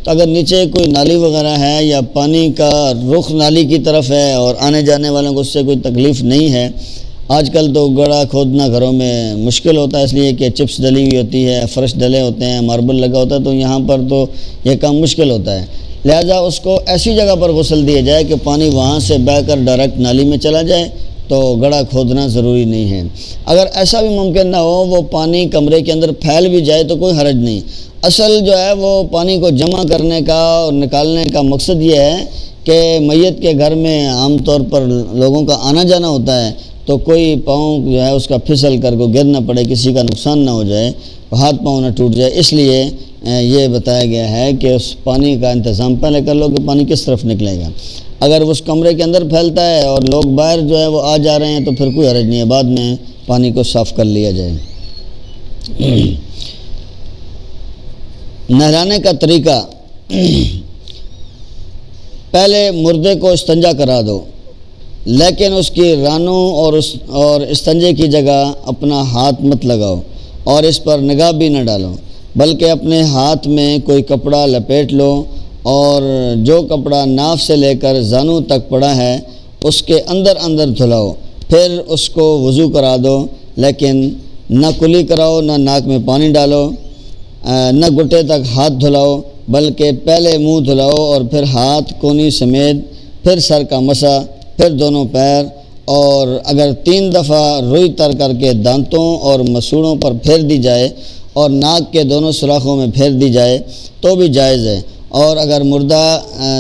تو اگر نیچے کوئی نالی وغیرہ ہے یا پانی کا رخ نالی کی طرف ہے اور آنے جانے والوں کو اس سے کوئی تکلیف نہیں ہے، آج کل تو گڑھا کھودنا گھروں میں مشکل ہوتا ہے، اس لیے کہ چپس ڈلی ہوئی ہوتی ہے، فرش ڈلے ہوتے ہیں، ماربل لگا ہوتا ہے، تو یہاں پر تو یہ کام مشکل ہوتا ہے۔ لہذا اس کو ایسی جگہ پر غسل دیا جائے کہ پانی وہاں سے بہہ کر ڈائریکٹ نالی میں چلا جائے، تو گڑھا کھودنا ضروری نہیں ہے۔ اگر ایسا بھی ممکن نہ ہو، وہ پانی کمرے کے اندر پھیل بھی جائے تو کوئی حرج نہیں۔ اصل جو ہے وہ پانی کو جمع کرنے کا اور نکالنے کا مقصد یہ ہے کہ میت کے گھر میں عام طور پر لوگوں کا آنا جانا ہوتا ہے، تو کوئی پاؤں جو ہے اس کا پھسل کر کو گر نہ پڑے، کسی کا نقصان نہ ہو جائے، ہاتھ پاؤں نہ ٹوٹ جائے، اس لیے یہ بتایا گیا ہے کہ اس پانی کا انتظام پہلے کر لو کہ پانی کس طرف نکلے گا۔ اگر وہ اس کمرے کے اندر پھیلتا ہے اور لوگ باہر جو ہے وہ آ جا رہے ہیں تو پھر کوئی حرج نہیں ہے، بعد میں پانی کو صاف کر لیا جائے۔ نہلانے کا طریقہ، پہلے مردے کو استنجا کرا دو، لیکن اس کی رانوں اور استنجے کی جگہ اپنا ہاتھ مت لگاؤ اور اس پر نگاہ بھی نہ ڈالو، بلکہ اپنے ہاتھ میں کوئی کپڑا لپیٹ لو اور جو کپڑا ناف سے لے کر زانوں تک پڑا ہے اس کے اندر دھلاؤ، پھر اس کو وضو کرا دو، لیکن نہ کلی کراؤ، نہ ناک میں پانی ڈالو، نہ گھٹنے تک ہاتھ دھلاؤ، بلکہ پہلے منہ دھلاؤ اور پھر ہاتھ کونی سمیت، پھر سر کا مسا، پھر دونوں پیر، اور اگر 3 دفعہ روئی تر کر کے دانتوں اور مسوڑوں پر پھیر دی جائے اور ناک کے دونوں سوراخوں میں پھیر دی جائے تو بھی جائز ہے۔ اور اگر مردہ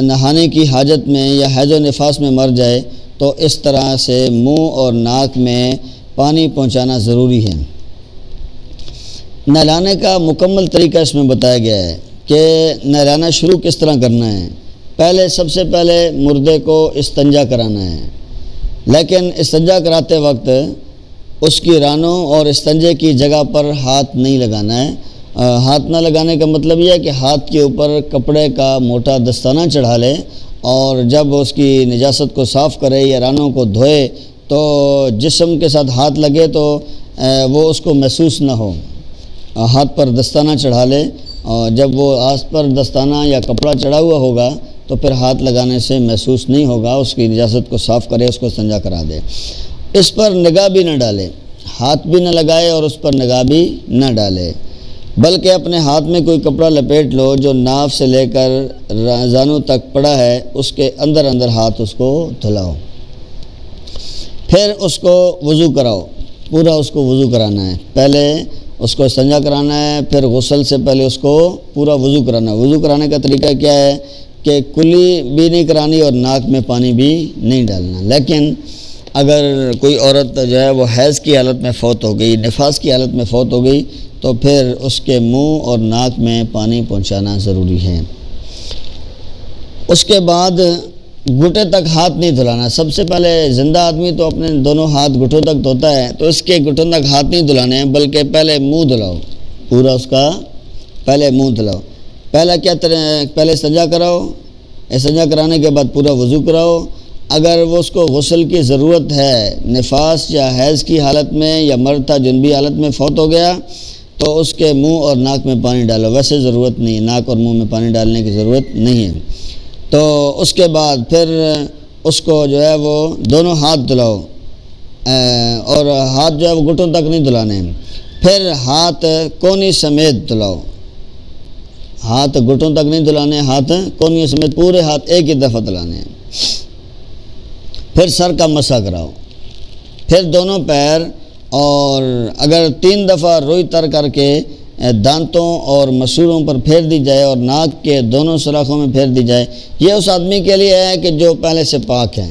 نہانے کی حاجت میں یا حیض و نفاس میں مر جائے تو اس طرح سے منہ اور ناک میں پانی پہنچانا ضروری ہے۔ نہلانے کا مکمل طریقہ اس میں بتایا گیا ہے کہ نہلانا شروع کس طرح کرنا ہے۔ سب سے پہلے مردے کو استنجا کرانا ہے، لیکن استنجا کراتے وقت اس کی رانوں اور استنجے کی جگہ پر ہاتھ نہیں لگانا ہے۔ ہاتھ نہ لگانے کا مطلب یہ ہے کہ ہاتھ کے اوپر کپڑے کا موٹا دستانہ چڑھا لے اور جب اس کی نجاست کو صاف کرے یا رانوں کو دھوئے تو جسم کے ساتھ ہاتھ لگے تو وہ اس کو محسوس نہ ہو، ہاتھ پر دستانہ چڑھا لے، اور جب وہ ہاتھ پر دستانہ یا کپڑا چڑھا ہوا ہوگا تو پھر ہاتھ لگانے سے محسوس نہیں ہوگا، اس کی نجاست کو صاف کرے، اس کو استنجا کرا دے۔ اس پر نگاہ بھی نہ ڈالے، ہاتھ بھی نہ لگائے اور اس پر نگاہ بھی نہ ڈالے، بلکہ اپنے ہاتھ میں کوئی کپڑا لپیٹ لو جو ناف سے لے کر زانوں تک پڑا ہے، اس کے اندر ہاتھ اس کو دھلاؤ، پھر اس کو وضو کراؤ، پورا اس کو وضو کرانا ہے۔ پہلے اس کو استنجا کرانا ہے، پھر غسل سے پہلے اس کو پورا وضو کرانا ہے۔ وضو کرانے کا طریقہ کیا ہے کہ کلی بھی نہیں کرانی اور ناک میں پانی بھی نہیں ڈالنا، لیکن اگر کوئی عورت جو ہے وہ حیض کی حالت میں فوت ہو گئی، نفاس کی حالت میں فوت ہو گئی تو پھر اس کے منہ اور ناک میں پانی پہنچانا ضروری ہے۔ اس کے بعد گھٹنے تک ہاتھ نہیں دھلانا۔ سب سے پہلے زندہ آدمی تو اپنے دونوں ہاتھ گھٹوں تک دھوتا ہے، تو اس کے گھٹوں تک ہاتھ نہیں دھلانے ہیں، بلکہ پہلے منہ دھلاؤ، پورا اس کا پہلے منہ دھلاؤ۔ پہلے استنجا کراؤ، استنجا کرانے کے بعد پورا وضو کراؤ۔ اگر وہ اس کو غسل کی ضرورت ہے، نفاس یا حیض کی حالت میں یا مرد تھا جنبی حالت میں فوت ہو گیا تو اس کے منہ اور ناک میں پانی ڈالو، ویسے ضرورت نہیں، ناک اور منہ میں پانی ڈالنے کی ضرورت نہیں ہے۔ تو اس کے بعد پھر اس کو جو ہے وہ دونوں ہاتھ دھلاؤ، اور ہاتھ جو ہے وہ گھٹوں تک نہیں دھلانے ہیں، پھر ہاتھ کونی سمیت دھلاؤ، ہاتھ گھٹوں تک نہیں دھلانے، ہاتھ کونیوں سمیت پورے ہاتھ ایک ہی دفعہ دھلانے ہیں۔ پھر سر کا مسح کراؤ، پھر دونوں پیر، اور اگر 3 دفعہ روئی تر کر کے دانتوں اور مسوروں پر پھیر دی جائے اور ناک کے دونوں سوراخوں میں پھیر دی جائے، یہ اس آدمی کے لیے ہے کہ جو پہلے سے پاک ہے،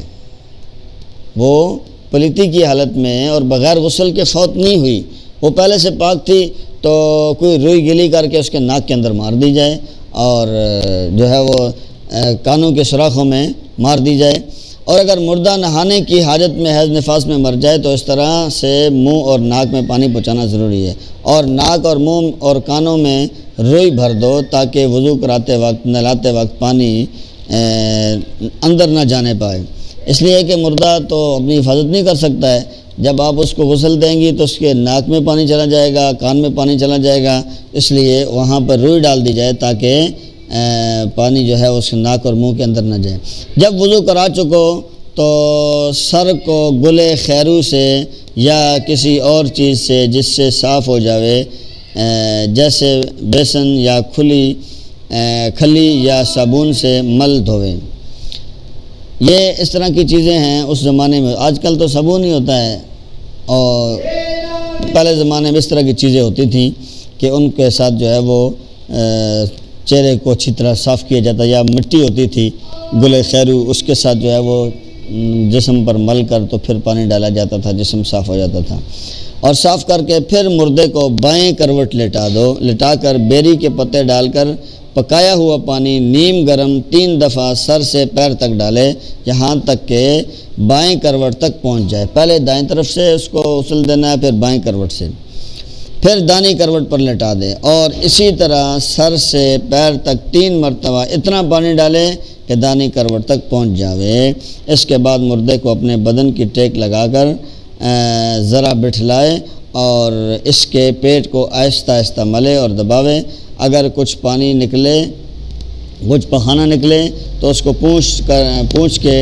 وہ پلیتی کی حالت میں اور بغیر غسل کے فوت نہیں ہوئی، وہ پہلے سے پاک تھی، تو کوئی روئی گلی کر کے اس کے ناک کے اندر مار دی جائے اور جو ہے وہ کانوں کے سوراخوں میں مار دی جائے۔ اور اگر مردہ نہانے کی حاجت میں حیض نفاس میں مر جائے تو اس طرح سے منہ اور ناک میں پانی پہنچانا ضروری ہے، اور ناک اور منہ اور کانوں میں روئی بھر دو تاکہ وضو کراتے وقت نہلاتے وقت پانی اندر نہ جانے پائے، اس لیے کہ مردہ تو اپنی حفاظت نہیں کر سکتا ہے۔ جب آپ اس کو غسل دیں گی تو اس کے ناک میں پانی چلا جائے گا، کان میں پانی چلا جائے گا، اس لیے وہاں پر روئی ڈال دی جائے تاکہ پانی جو ہے اس ناک اور منہ کے اندر نہ جائے۔ جب وضو کرا چکو تو سر کو گلے خیرو سے یا کسی اور چیز سے جس سے صاف ہو جاوے، جیسے بیسن یا کھلی یا صابن سے مل دھویں۔ یہ اس طرح کی چیزیں ہیں اس زمانے میں، آج کل تو صابن ہی ہوتا ہے، اور پہلے زمانے میں اس طرح کی چیزیں ہوتی تھیں کہ ان کے ساتھ جو ہے وہ چہرے کو اچھی طرح صاف کیا جاتا، یا مٹی ہوتی تھی گلے خیرو، اس کے ساتھ جو ہے وہ جسم پر مل کر تو پھر پانی ڈالا جاتا تھا، جسم صاف ہو جاتا تھا۔ اور صاف کر کے پھر مردے کو بائیں کروٹ لٹا کر بیری کے پتے ڈال کر پکایا ہوا پانی نیم گرم 3 دفعہ سر سے پیر تک ڈالے، یہاں تک کہ بائیں کروٹ تک پہنچ جائے۔ پہلے دائیں طرف سے اس کو غسل دینا ہے، پھر بائیں کروٹ سے، پھر دانی کروٹ پر لٹا دے، اور اسی طرح سر سے پیر تک 3 مرتبہ اتنا پانی ڈالے کہ دانی کروٹ تک پہنچ جاوے۔ اس کے بعد مردے کو اپنے بدن کی ٹیک لگا کر ذرا بٹھلائے اور اس کے پیٹ کو آہستہ آہستہ ملے اور دباوے۔ اگر کچھ پانی نکلے، کچھ پخانہ نکلے تو اس کو پونچھ کے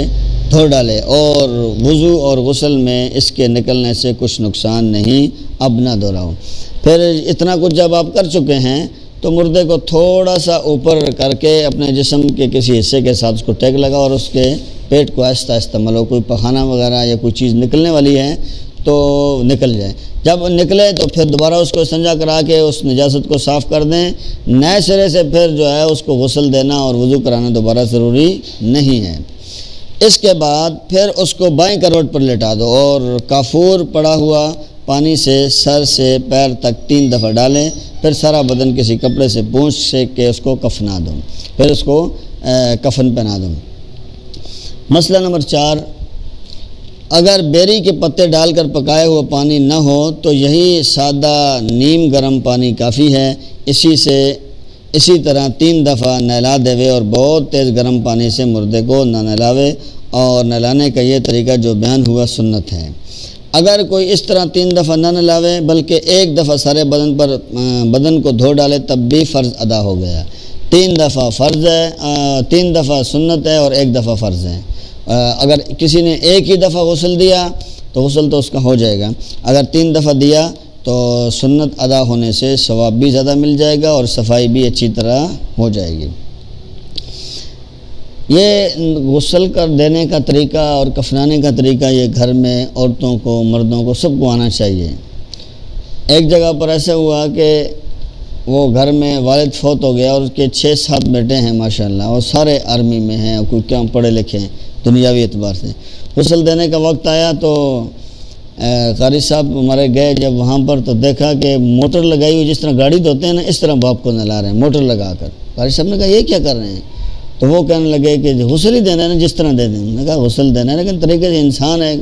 دھو ڈالے، اور وضو اور غسل میں اس کے نکلنے سے کچھ نقصان نہیں، اب نہ دہراؤ۔ پھر اتنا کچھ جب آپ کر چکے ہیں تو مردے کو تھوڑا سا اوپر کر کے اپنے جسم کے کسی حصے کے ساتھ اس کو ٹیک لگا اور اس کے پیٹ کو آہستہ آہستہ ملو۔ کوئی پخانہ وغیرہ یا کوئی چیز نکلنے والی ہے تو نکل جائے، جب نکلے تو پھر دوبارہ اس کو استنجا کرا کے اس نجاست کو صاف کر دیں۔ نئے سرے سے پھر جو ہے اس کو غسل دینا اور وضو کرانا دوبارہ ضروری نہیں ہے۔ اس کے بعد پھر اس کو بائیں کروٹ پر لٹا دو اور کافور پڑا ہوا پانی سے سر سے پیر تک 3 دفعہ ڈالیں، پھر سارا بدن کسی کپڑے سے پونچھ سے کے اس کو کفنا دو، پھر اس کو کفن پہنا دو۔ مسئلہ نمبر 4، اگر بیری کے پتے ڈال کر پکایا ہوا پانی نہ ہو تو یہی سادہ نیم گرم پانی کافی ہے، اسی طرح 3 دفعہ نہلا دیوے اور بہت تیز گرم پانی سے مردے کو نہ نہلاوے، اور نہلانے کا یہ طریقہ جو بیان ہوا سنت ہے۔ اگر کوئی اس طرح 3 دفعہ نہ نہلاوے بلکہ 1 دفعہ سارے بدن کو دھو ڈالے تب بھی فرض ادا ہو گیا۔ 3 دفعہ فرض ہے، 3 دفعہ سنت ہے اور 1 دفعہ فرض ہے۔ اگر کسی نے 1 ہی دفعہ غسل دیا تو غسل تو اس کا ہو جائے گا، اگر 3 دفعہ دیا تو سنت ادا ہونے سے ثواب بھی زیادہ مل جائے گا اور صفائی بھی اچھی طرح ہو جائے گی۔ یہ غسل کر دینے کا طریقہ اور کفنانے کا طریقہ یہ گھر میں عورتوں کو، مردوں کو، سب کو آنا چاہیے۔ ایک جگہ پر ایسا ہوا کہ وہ گھر میں والد فوت ہو گیا اور اس کے 6-7 بیٹے ہیں ماشاءاللہ، اور سارے آرمی میں ہیں، کوئی کیا پڑھے لکھے ہیں دنیاوی اعتبار سے۔ غسل دینے کا وقت آیا تو قاری صاحب ہمارے گئے جب وہاں پر تو دیکھا کہ موٹر لگائی ہوئی، جس طرح گاڑی دھوتے ہیں نا اس طرح باپ کو نہلا رہے ہیں موٹر لگا کر۔ قاری صاحب نے کہا یہ کیا کر رہے ہیں؟ تو وہ کہنے لگے کہ غسل ہی دینا ہے نا، جس طرح دے دیں۔ میں نے کہا غسل دینا ہے لیکن طریقے سے، انسان ہے،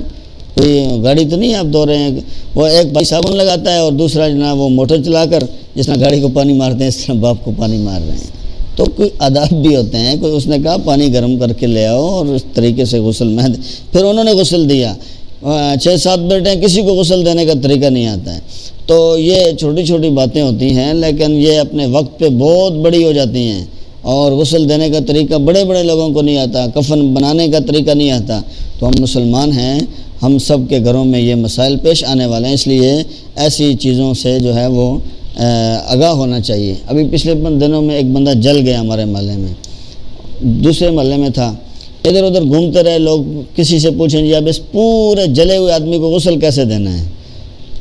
کوئی گاڑی تو نہیں آپ دھو رہے ہیں۔ وہ ایک بھائی صابن لگاتا ہے اور دوسرا جناب وہ موٹر چلا کر جس طرح گاڑی کو پانی مارتے ہیں اس طرح باپ کو پانی مار رہے ہیں۔ تو کوئی آداب بھی ہوتے ہیں، کوئی اس نے کہا پانی گرم کر کے لے آؤ اور اس طریقے سے غسل میں پھر انہوں نے غسل دیا۔ 6-7 بیٹے ہیں، کسی کو غسل دینے کا طریقہ نہیں آتا ہے۔ تو یہ چھوٹی چھوٹی باتیں ہوتی ہیں لیکن یہ اپنے وقت پہ بہت بڑی ہو جاتی ہیں، اور غسل دینے کا طریقہ بڑے بڑے لوگوں کو نہیں آتا، کفن بنانے کا طریقہ نہیں آتا۔ تو ہم مسلمان ہیں، ہم سب کے گھروں میں یہ مسائل پیش آنے والے ہیں، اس لیے ایسی چیزوں سے جو ہے وہ آگاہ ہونا چاہیے۔ ابھی پچھلے دنوں میں ایک بندہ جل گیا ہمارے محلے میں، دوسرے محلے میں تھا، ادھر ادھر گھومتے رہے لوگ، کسی سے پوچھیں جی اب اس پورے جلے ہوئے آدمی کو غسل کیسے دینا ہے،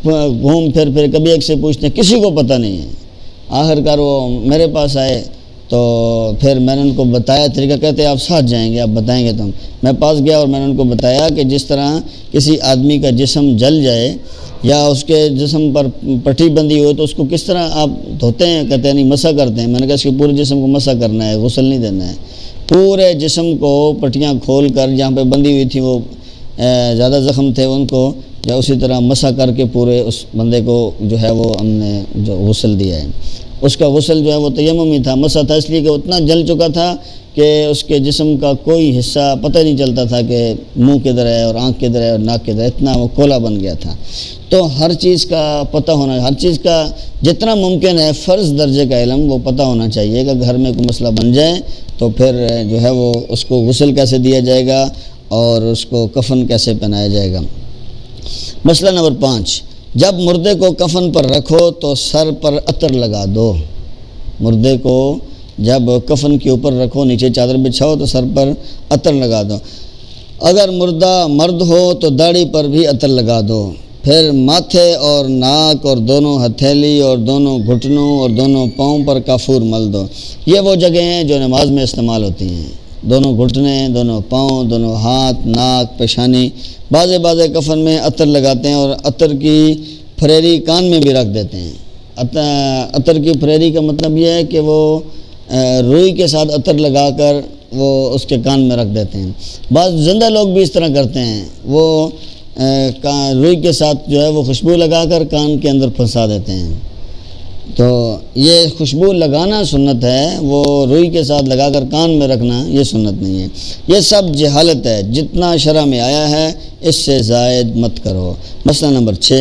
گھوم پھر کبھی ایک سے پوچھتے ہیں، کسی کو پتہ نہیں ہے۔ آخر کار وہ میرے پاس آئے تو پھر میں نے ان کو بتایا طریقہ، کہتے آپ ساتھ جائیں گے، آپ بتائیں گے تم۔ میں پاس گیا اور میں نے ان کو بتایا کہ جس طرح کسی آدمی کا جسم جل جائے یا اس کے جسم پر پٹی بندھی ہوئے تو اس کو کس طرح آپ دھوتے ہیں، کہتے ہیں نہیں مسح کرتے ہیں۔ میں نے کہا اس کے پورے جسم کو مسح کرنا ہے، غسل نہیں دینا ہے۔ پورے جسم کو پٹیاں کھول کر جہاں پہ بندھی ہوئی تھی وہ زیادہ زخم تھے ان کو یا اسی طرح مسح کر کے پورے اس بندے کو جو ہے وہ ہم نے جو غسل دیا ہے۔ اس کا غسل جو ہے وہ تیمم ہی تھا، مسح تھا، اس لیے کہ اتنا جل چکا تھا کہ اس کے جسم کا کوئی حصہ پتہ نہیں چلتا تھا کہ منہ کدھر ہے اور آنکھ کدھر ہے اور ناک کدھر ہے، اتنا وہ کولا بن گیا تھا۔ تو ہر چیز کا پتہ ہونا، ہر چیز کا جتنا ممکن ہے فرض درجے کا علم وہ پتہ ہونا چاہیے کہ گھر میں کوئی مسئلہ بن جائے تو پھر جو ہے وہ اس کو غسل کیسے دیا جائے گا اور اس کو کفن کیسے پہنایا جائے گا۔ مسئلہ نمبر 5، جب مردے کو کفن پر رکھو تو سر پر عطر لگا دو۔ مردے کو جب کفن کے اوپر رکھو، نیچے چادر بچھاؤ تو سر پر عطر لگا دو۔ اگر مردہ مرد ہو تو داڑھی پر بھی عطر لگا دو، پھر ماتھے اور ناک اور دونوں ہتھیلی اور دونوں گھٹنوں اور دونوں پاؤں پر کافور مل دو۔ یہ وہ جگہیں ہیں جو نماز میں استعمال ہوتی ہیں، دونوں گھٹنے، دونوں پاؤں، دونوں ہاتھ، ناک، پیشانی۔ بعض کفن میں عطر لگاتے ہیں اور عطر کی پھریری کان میں بھی رکھ دیتے ہیں۔ عطر کی پھریری کا مطلب یہ ہے کہ وہ روئی کے ساتھ عطر لگا کر وہ اس کے کان میں رکھ دیتے ہیں۔ بعض زندہ لوگ بھی اس طرح کرتے ہیں، وہ روئی کے ساتھ جو ہے وہ خوشبو لگا کر کان کے اندر پھنسا دیتے ہیں۔ تو یہ خوشبو لگانا سنت ہے، وہ روئی کے ساتھ لگا کر کان میں رکھنا یہ سنت نہیں ہے۔ یہ سب جہالت ہے، جتنا شرع میں آیا ہے اس سے زائد مت کرو۔ مسئلہ نمبر 6،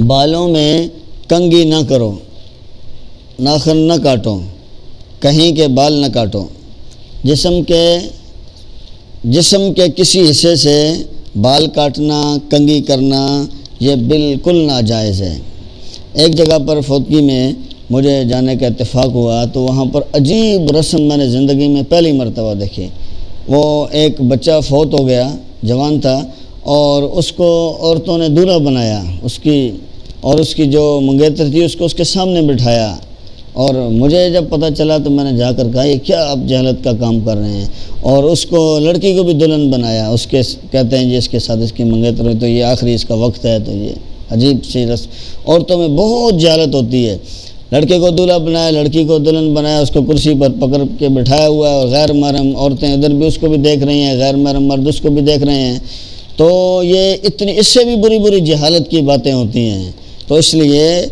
بالوں میں کنگھی نہ کرو، ناخن نہ کاٹو، کہیں کے بال نہ کاٹو۔ جسم کے کسی حصے سے بال کاٹنا، کنگھی کرنا یہ بالکل ناجائز ہے۔ ایک جگہ پر فوتگی میں مجھے جانے کا اتفاق ہوا تو وہاں پر عجیب رسم میں نے زندگی میں پہلی مرتبہ دیکھی۔ وہ ایک بچہ فوت ہو گیا، جوان تھا، اور اس کو عورتوں نے دولہا بنایا، اس کی جو منگیتر تھی اس کو اس کے سامنے بٹھایا، اور مجھے جب پتہ چلا تو میں نے جا کر کہا یہ کیا آپ جہالت کا کام کر رہے ہیں، اور اس کو لڑکی کو بھی دلہن بنایا، اس کے کہتے ہیں جی اس کے ساتھ اس کی منگیتر ہوئی تو یہ آخری اس کا وقت ہے۔ تو یہ عجیب سی رسم، عورتوں میں بہت جہالت ہوتی ہے۔ لڑکے کو دولہا بنایا، لڑکی کو دلہن بنایا، اس کو کرسی پر پکڑ کے بٹھایا ہوا ہے، اور غیر محرم عورتیں ادھر بھی اس کو بھی دیکھ رہی ہیں، غیر محرم مرد اس کو بھی دیکھ رہے ہیں۔ تو یہ اس سے بھی بری جہالت کی باتیں ہوتی ہیں۔ تو اس لیے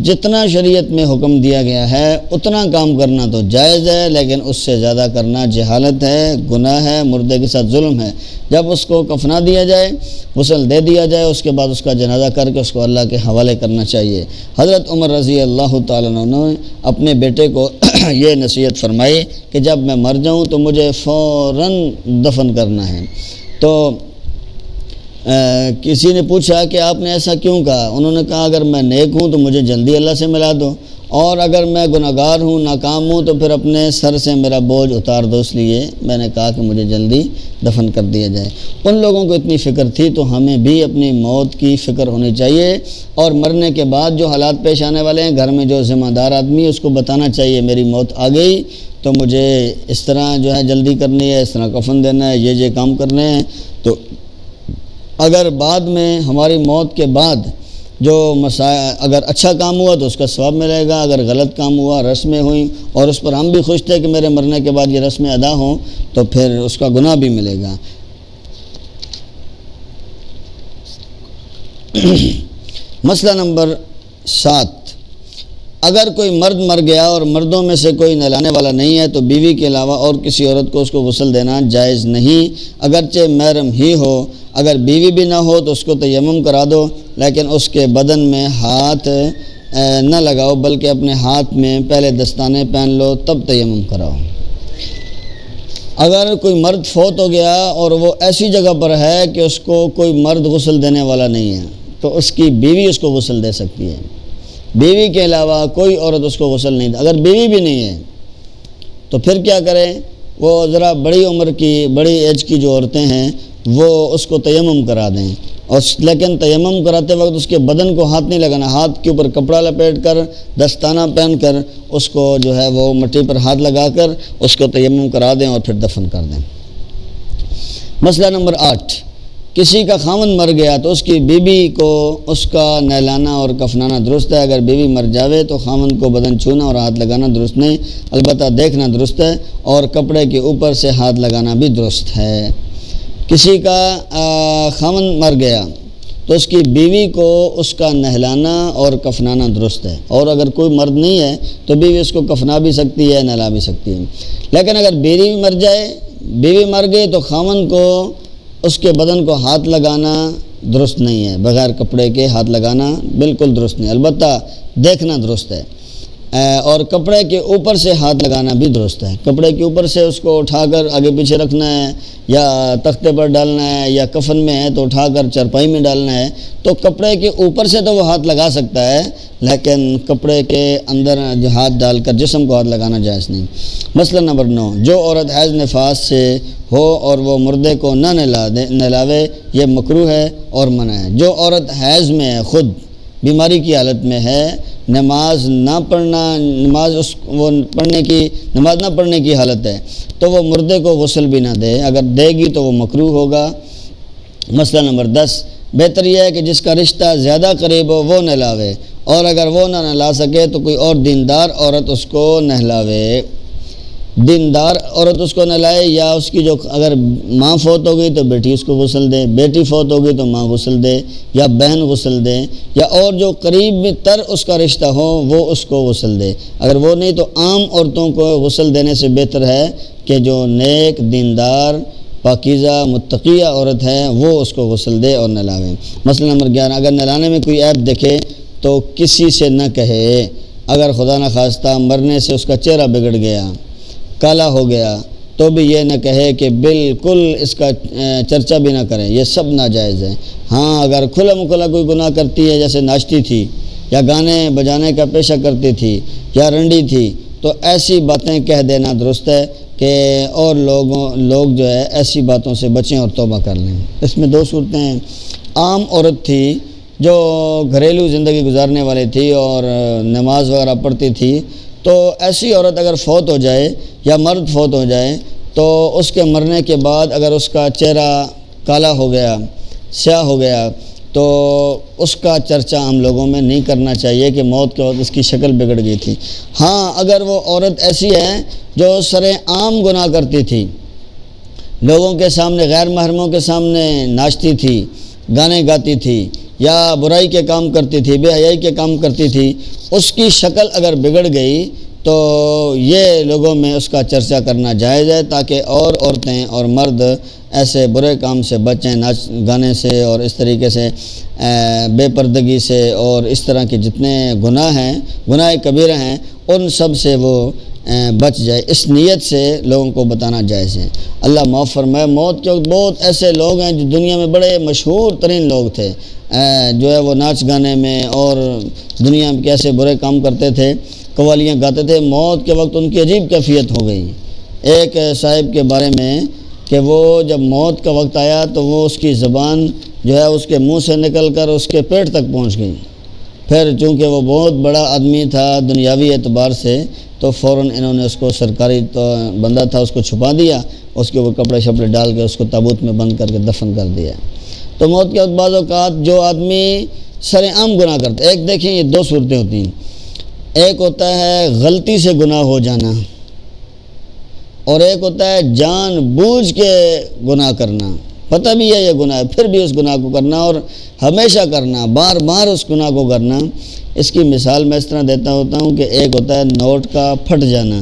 جتنا شریعت میں حکم دیا گیا ہے اتنا کام کرنا تو جائز ہے، لیکن اس سے زیادہ کرنا جہالت ہے، گناہ ہے، مردے کے ساتھ ظلم ہے۔ جب اس کو کفنا دیا جائے، غسل دے دیا جائے، اس کے بعد اس کا جنازہ کر کے اس کو اللہ کے حوالے کرنا چاہیے۔ حضرت عمر رضی اللہ تعالیٰ عنہ نے اپنے بیٹے کو یہ نصیحت فرمائی کہ جب میں مر جاؤں تو مجھے فوراً دفن کرنا ہے۔ تو کسی نے پوچھا کہ آپ نے ایسا کیوں کہا؟ انہوں نے کہا اگر میں نیک ہوں تو مجھے جلدی اللہ سے ملا دو، اور اگر میں گناہگار ہوں، ناکام ہوں تو پھر اپنے سر سے میرا بوجھ اتار دو، اس لیے میں نے کہا کہ مجھے جلدی دفن کر دیا جائے۔ ان لوگوں کو اتنی فکر تھی تو ہمیں بھی اپنی موت کی فکر ہونی چاہیے، اور مرنے کے بعد جو حالات پیش آنے والے ہیں، گھر میں جو ذمہ دار آدمی ہے اس کو بتانا چاہیے میری موت آ گئی تو مجھے اس طرح جو ہے جلدی کرنی ہے، اس طرح کفن دینا ہے، یہ کام کرنے ہیں۔ تو اگر بعد میں ہماری موت کے بعد جو اگر اچھا کام ہوا تو اس کا ثواب ملے گا، اگر غلط کام ہوا، رسمیں ہوئیں اور اس پر ہم بھی خوش تھے کہ میرے مرنے کے بعد یہ رسمیں ادا ہوں تو پھر اس کا گناہ بھی ملے گا۔ مسئلہ نمبر 7، اگر کوئی مرد مر گیا اور مردوں میں سے کوئی نہلانے والا نہیں ہے تو بیوی کے علاوہ اور کسی عورت کو اس کو غسل دینا جائز نہیں، اگرچہ محرم ہی ہو۔ اگر بیوی بھی نہ ہو تو اس کو تیمم کرا دو، لیکن اس کے بدن میں ہاتھ نہ لگاؤ، بلکہ اپنے ہاتھ میں پہلے دستانے پہن لو تب تیمم کراؤ۔ اگر کوئی مرد فوت ہو گیا اور وہ ایسی جگہ پر ہے کہ اس کو کوئی مرد غسل دینے والا نہیں ہے تو اس کی بیوی اس کو غسل دے سکتی ہے۔ بیوی کے علاوہ کوئی عورت اس کو غسل نہیں دے۔ اگر بیوی بھی نہیں ہے تو پھر کیا کریں؟ وہ ذرا بڑی عمر کی، بڑی ایج کی جو عورتیں ہیں وہ اس کو تیمم کرا دیں، اور لیکن تیمم کراتے وقت اس کے بدن کو ہاتھ نہیں لگانا، ہاتھ کے اوپر کپڑا لپیٹ کر، دستانہ پہن کر اس کو جو ہے وہ مٹی پر ہاتھ لگا کر اس کو تیمم کرا دیں اور پھر دفن کر دیں۔ مسئلہ نمبر 8، کسی کا خاوند مر گیا تو اس کی بیوی کو اس کا نہلانا اور کفنانا درست ہے۔ اگر بیوی مر جاوے تو خاوند کو بدن چھونا اور ہاتھ لگانا درست نہیں، البتہ دیکھنا درست ہے، اور کپڑے کے اوپر سے ہاتھ لگانا بھی درست ہے۔ کسی کا خاوند مر گیا تو اس کی بیوی کو اس کا نہلانا اور کفنانا درست ہے، اور اگر کوئی مرد نہیں ہے تو بیوی اس کو کفنا بھی سکتی ہے، نہلا بھی سکتی ہے۔ لیکن اگر بیوی مر جائے، بیوی مر گئی تو خاوند کو اس کے بدن کو ہاتھ لگانا درست نہیں ہے، بغیر کپڑے کے ہاتھ لگانا بالکل درست نہیں، البتہ دیکھنا درست ہے، اور کپڑے کے اوپر سے ہاتھ لگانا بھی درست ہے۔ کپڑے کے اوپر سے اس کو اٹھا کر آگے پیچھے رکھنا ہے، یا تختے پر ڈالنا ہے، یا کفن میں ہے تو اٹھا کر چرپائی میں ڈالنا ہے، تو کپڑے کے اوپر سے تو وہ ہاتھ لگا سکتا ہے، لیکن کپڑے کے اندر جو ہاتھ ڈال کر جسم کو ہاتھ لگانا جائز نہیں۔ مسئلہ نمبر 9، جو عورت حیض نفاس سے ہو اور وہ مردے کو نہ نہلاوے، یہ مکروہ ہے اور منع ہے۔ جو عورت حیض میں ہے، خود بیماری کی حالت میں ہے، نماز نہ پڑھنے کی حالت ہے، تو وہ مردے کو غسل بھی نہ دے، اگر دے گی تو وہ مکروہ ہوگا۔ مسئلہ نمبر 10، بہتر یہ ہے کہ جس کا رشتہ زیادہ قریب ہو وہ نہلاوے، اور اگر وہ نہ نہلا سکے تو کوئی اور دیندار عورت اس کو نہلاوے۔ دیندار عورت اس کو نہلائے، یا اس کی جو اگر ماں فوت ہو گئی تو بیٹی اس کو غسل دے، بیٹی فوت ہو گئی تو ماں غسل دے، یا بہن غسل دے، یا اور جو قریب تر اس کا رشتہ ہو وہ اس کو غسل دے۔ اگر وہ نہیں تو عام عورتوں کو غسل دینے سے بہتر ہے کہ جو نیک، دیندار، پاکیزہ، متقیہ عورت ہے وہ اس کو غسل دے اور نہلاوے۔ مسئلہ نمبر 11، اگر نہلانے میں کوئی عیب دیکھے تو کسی سے نہ کہے۔ اگر خدا نخواستہ مرنے سے اس کا چہرہ بگڑ گیا، کالا ہو گیا، تو بھی یہ نہ کہے کہ بالکل اس کا چرچا بھی نہ کریں، یہ سب ناجائز ہے۔ ہاں اگر کھلا مکھلا کوئی گناہ کرتی ہے، جیسے ناچتی تھی، یا گانے بجانے کا پیشہ کرتی تھی، یا رنڈی تھی، تو ایسی باتیں کہہ دینا درست ہے کہ اور لوگ جو ہے ایسی باتوں سے بچیں اور توبہ کر لیں۔ اس میں 2 صورتیں ہیں۔ عام عورت تھی جو گھریلو زندگی گزارنے والی تھی اور نماز وغیرہ پڑھتی تھی، تو ایسی عورت اگر فوت ہو جائے یا مرد فوت ہو جائے تو اس کے مرنے کے بعد اگر اس کا چہرہ کالا ہو گیا، سیاہ ہو گیا، تو اس کا چرچا ہم لوگوں میں نہیں کرنا چاہیے کہ موت کے وقت اس کی شکل بگڑ گئی تھی۔ ہاں اگر وہ عورت ایسی ہے جو سر عام گناہ کرتی تھی، لوگوں کے سامنے، غیر محرموں کے سامنے ناچتی تھی، گانے گاتی تھی، یا برائی کے کام کرتی تھی، بے حیائی کے کام کرتی تھی، اس کی شکل اگر بگڑ گئی تو یہ لوگوں میں اس کا چرچا کرنا جائز ہے، تاکہ اور عورتیں اور مرد ایسے برے کام سے بچیں، ناچ گانے سے اور اس طریقے سے بے پردگی سے، اور اس طرح کے جتنے گناہ ہیں، گناہ کبیرہ ہیں، ان سب سے وہ بچ جائے۔ اس نیت سے لوگوں کو بتانا جائز ہے۔ اللہ معاف فرمائے، موت کے وقت بہت ایسے لوگ ہیں جو دنیا میں بڑے مشہور ترین لوگ تھے، جو ہے وہ ناچ گانے میں اور دنیا میں کیسے برے کام کرتے تھے، قوالیاں گاتے تھے، موت کے وقت ان کی عجیب کیفیت ہو گئی۔ ایک صاحب کے بارے میں کہ وہ جب موت کا وقت آیا تو وہ اس کی زبان جو ہے اس کے منہ سے نکل کر اس کے پیٹ تک پہنچ گئی۔ پھر چونکہ وہ بہت بڑا آدمی تھا دنیاوی اعتبار سے، تو فوراً انہوں نے اس کو، سرکاری بندہ تھا، اس کو چھپا دیا، اس کے اوپر کپڑے شپڑے ڈال کے اس کو تابوت میں بند کر کے دفن کر دیا۔ تو موت کے بعض اوقات جو آدمی سر عام گناہ کرتا ہے، ایک دیکھیں یہ 2 صورتیں ہوتی ہیں، ایک ہوتا ہے غلطی سے گناہ ہو جانا، اور ایک ہوتا ہے جان بوجھ کے گناہ کرنا، پتہ بھی ہے یہ گناہ ہے پھر بھی اس گناہ کو کرنا، اور ہمیشہ کرنا، بار بار اس گناہ کو کرنا۔ اس کی مثال میں اس طرح دیتا ہوں کہ ایک ہوتا ہے نوٹ کا پھٹ جانا۔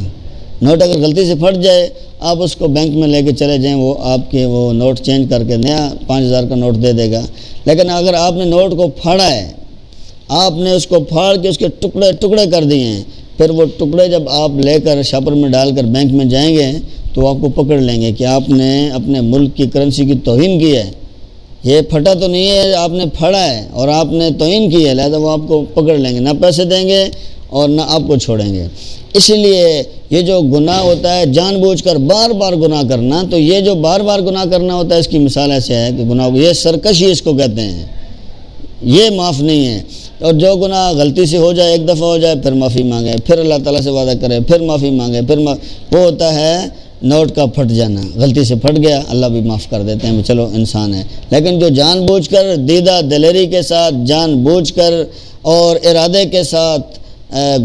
نوٹ اگر غلطی سے پھٹ جائے، آپ اس کو بینک میں لے کے چلے جائیں، وہ آپ کے وہ نوٹ چینج کر کے نیا 5000 کا نوٹ دے دے گا۔ لیکن اگر آپ نے نوٹ کو پھاڑا ہے، آپ نے اس کو پھاڑ کے اس کے ٹکڑے ٹکڑے کر دیے ہیں، پھر وہ ٹکڑے جب آپ لے کر شاپر میں ڈال کر بینک میں جائیں گے تو آپ کو پکڑ لیں گے کہ آپ نے اپنے ملک کی کرنسی کی توہین کی ہے، یہ پھٹا تو نہیں ہے، آپ نے پھڑا ہے اور آپ نے توہین کی ہے، لہذا وہ آپ کو پکڑ لیں گے، نہ پیسے دیں گے اور نہ آپ کو چھوڑیں گے۔ اس لیے یہ جو گناہ ہوتا ہے جان بوجھ کر بار بار گناہ کرنا، تو یہ جو بار بار گناہ کرنا ہوتا ہے اس کی مثال ایسے ہے کہ گناہ، یہ سرکشی اس کو کہتے ہیں، یہ معاف نہیں ہے۔ اور جو گناہ غلطی سے ہو جائے، ایک دفعہ ہو جائے، پھر معافی مانگے، پھر اللہ تعالیٰ سے وعدہ کرے، پھر معافی مانگے، وہ ہوتا ہے نوٹ کا پھٹ جانا، غلطی سے پھٹ گیا، اللہ بھی معاف کر دیتے ہیں، چلو انسان ہے۔ لیکن جو جان بوجھ کر دیدہ دلیری کے ساتھ، جان بوجھ کر اور ارادے کے ساتھ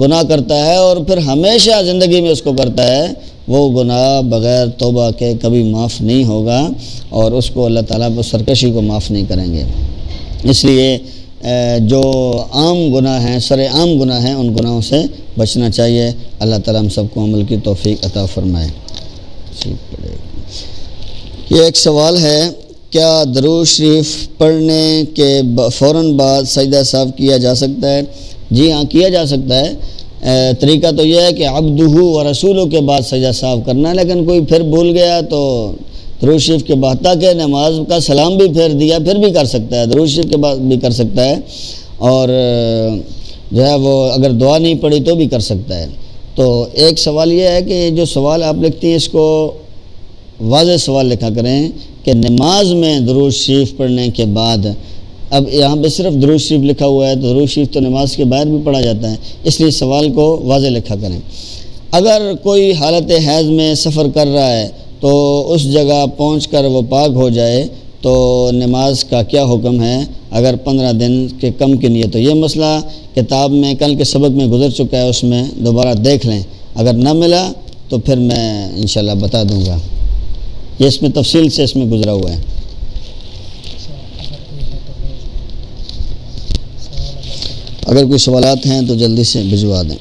گناہ کرتا ہے اور پھر ہمیشہ زندگی میں اس کو کرتا ہے، وہ گناہ بغیر توبہ کے کبھی معاف نہیں ہوگا اور اس کو اللہ تعالیٰ وہ سرکشی کو معاف نہیں کریں گے۔ اس لیے جو عام گناہ ہیں، سر عام گناہ ہیں، ان گناہوں سے بچنا چاہیے۔ اللہ تعالیٰ ہم سب کو عمل کی توفیق عطا فرمائے۔ یہ ایک سوال ہے، کیا درود شریف پڑھنے کے فوراً بعد سجدہ سہو کیا جا سکتا ہے؟ جی ہاں، کیا جا سکتا ہے۔ طریقہ تو یہ ہے کہ عبدہ و رسولہ کے بعد سجدہ سہو کرنا ہے، لیکن کوئی پھر بھول گیا تو درود شریف کے بعد تک نماز کا سلام بھی پھیر دیا، پھر بھی کر سکتا ہے، درود شریف کے بعد بھی کر سکتا ہے، اور جو ہے وہ اگر دعا نہیں پڑھی تو بھی کر سکتا ہے۔ تو ایک سوال یہ ہے کہ جو سوال آپ لکھتی ہیں اس کو واضح سوال لکھا کریں کہ نماز میں درود شریف پڑھنے کے بعد، اب یہاں پہ صرف درود شریف لکھا ہوا ہے تو درود شریف تو نماز کے باہر بھی پڑھا جاتا ہے، اس لیے سوال کو واضح لکھا کریں۔ اگر کوئی حالت حیض میں سفر کر رہا ہے تو اس جگہ پہنچ کر وہ پاک ہو جائے تو نماز کا کیا حکم ہے؟ اگر 15 دن کے کم کی نیت ہو، یہ مسئلہ کتاب میں کل کے سبق میں گزر چکا ہے، اس میں دوبارہ دیکھ لیں، اگر نہ ملا تو پھر میں انشاءاللہ بتا دوں گا، یہ اس میں تفصیل سے اس میں گزرا ہوا ہے۔ اگر کوئی سوالات ہیں تو جلدی سے بھجوا دیں۔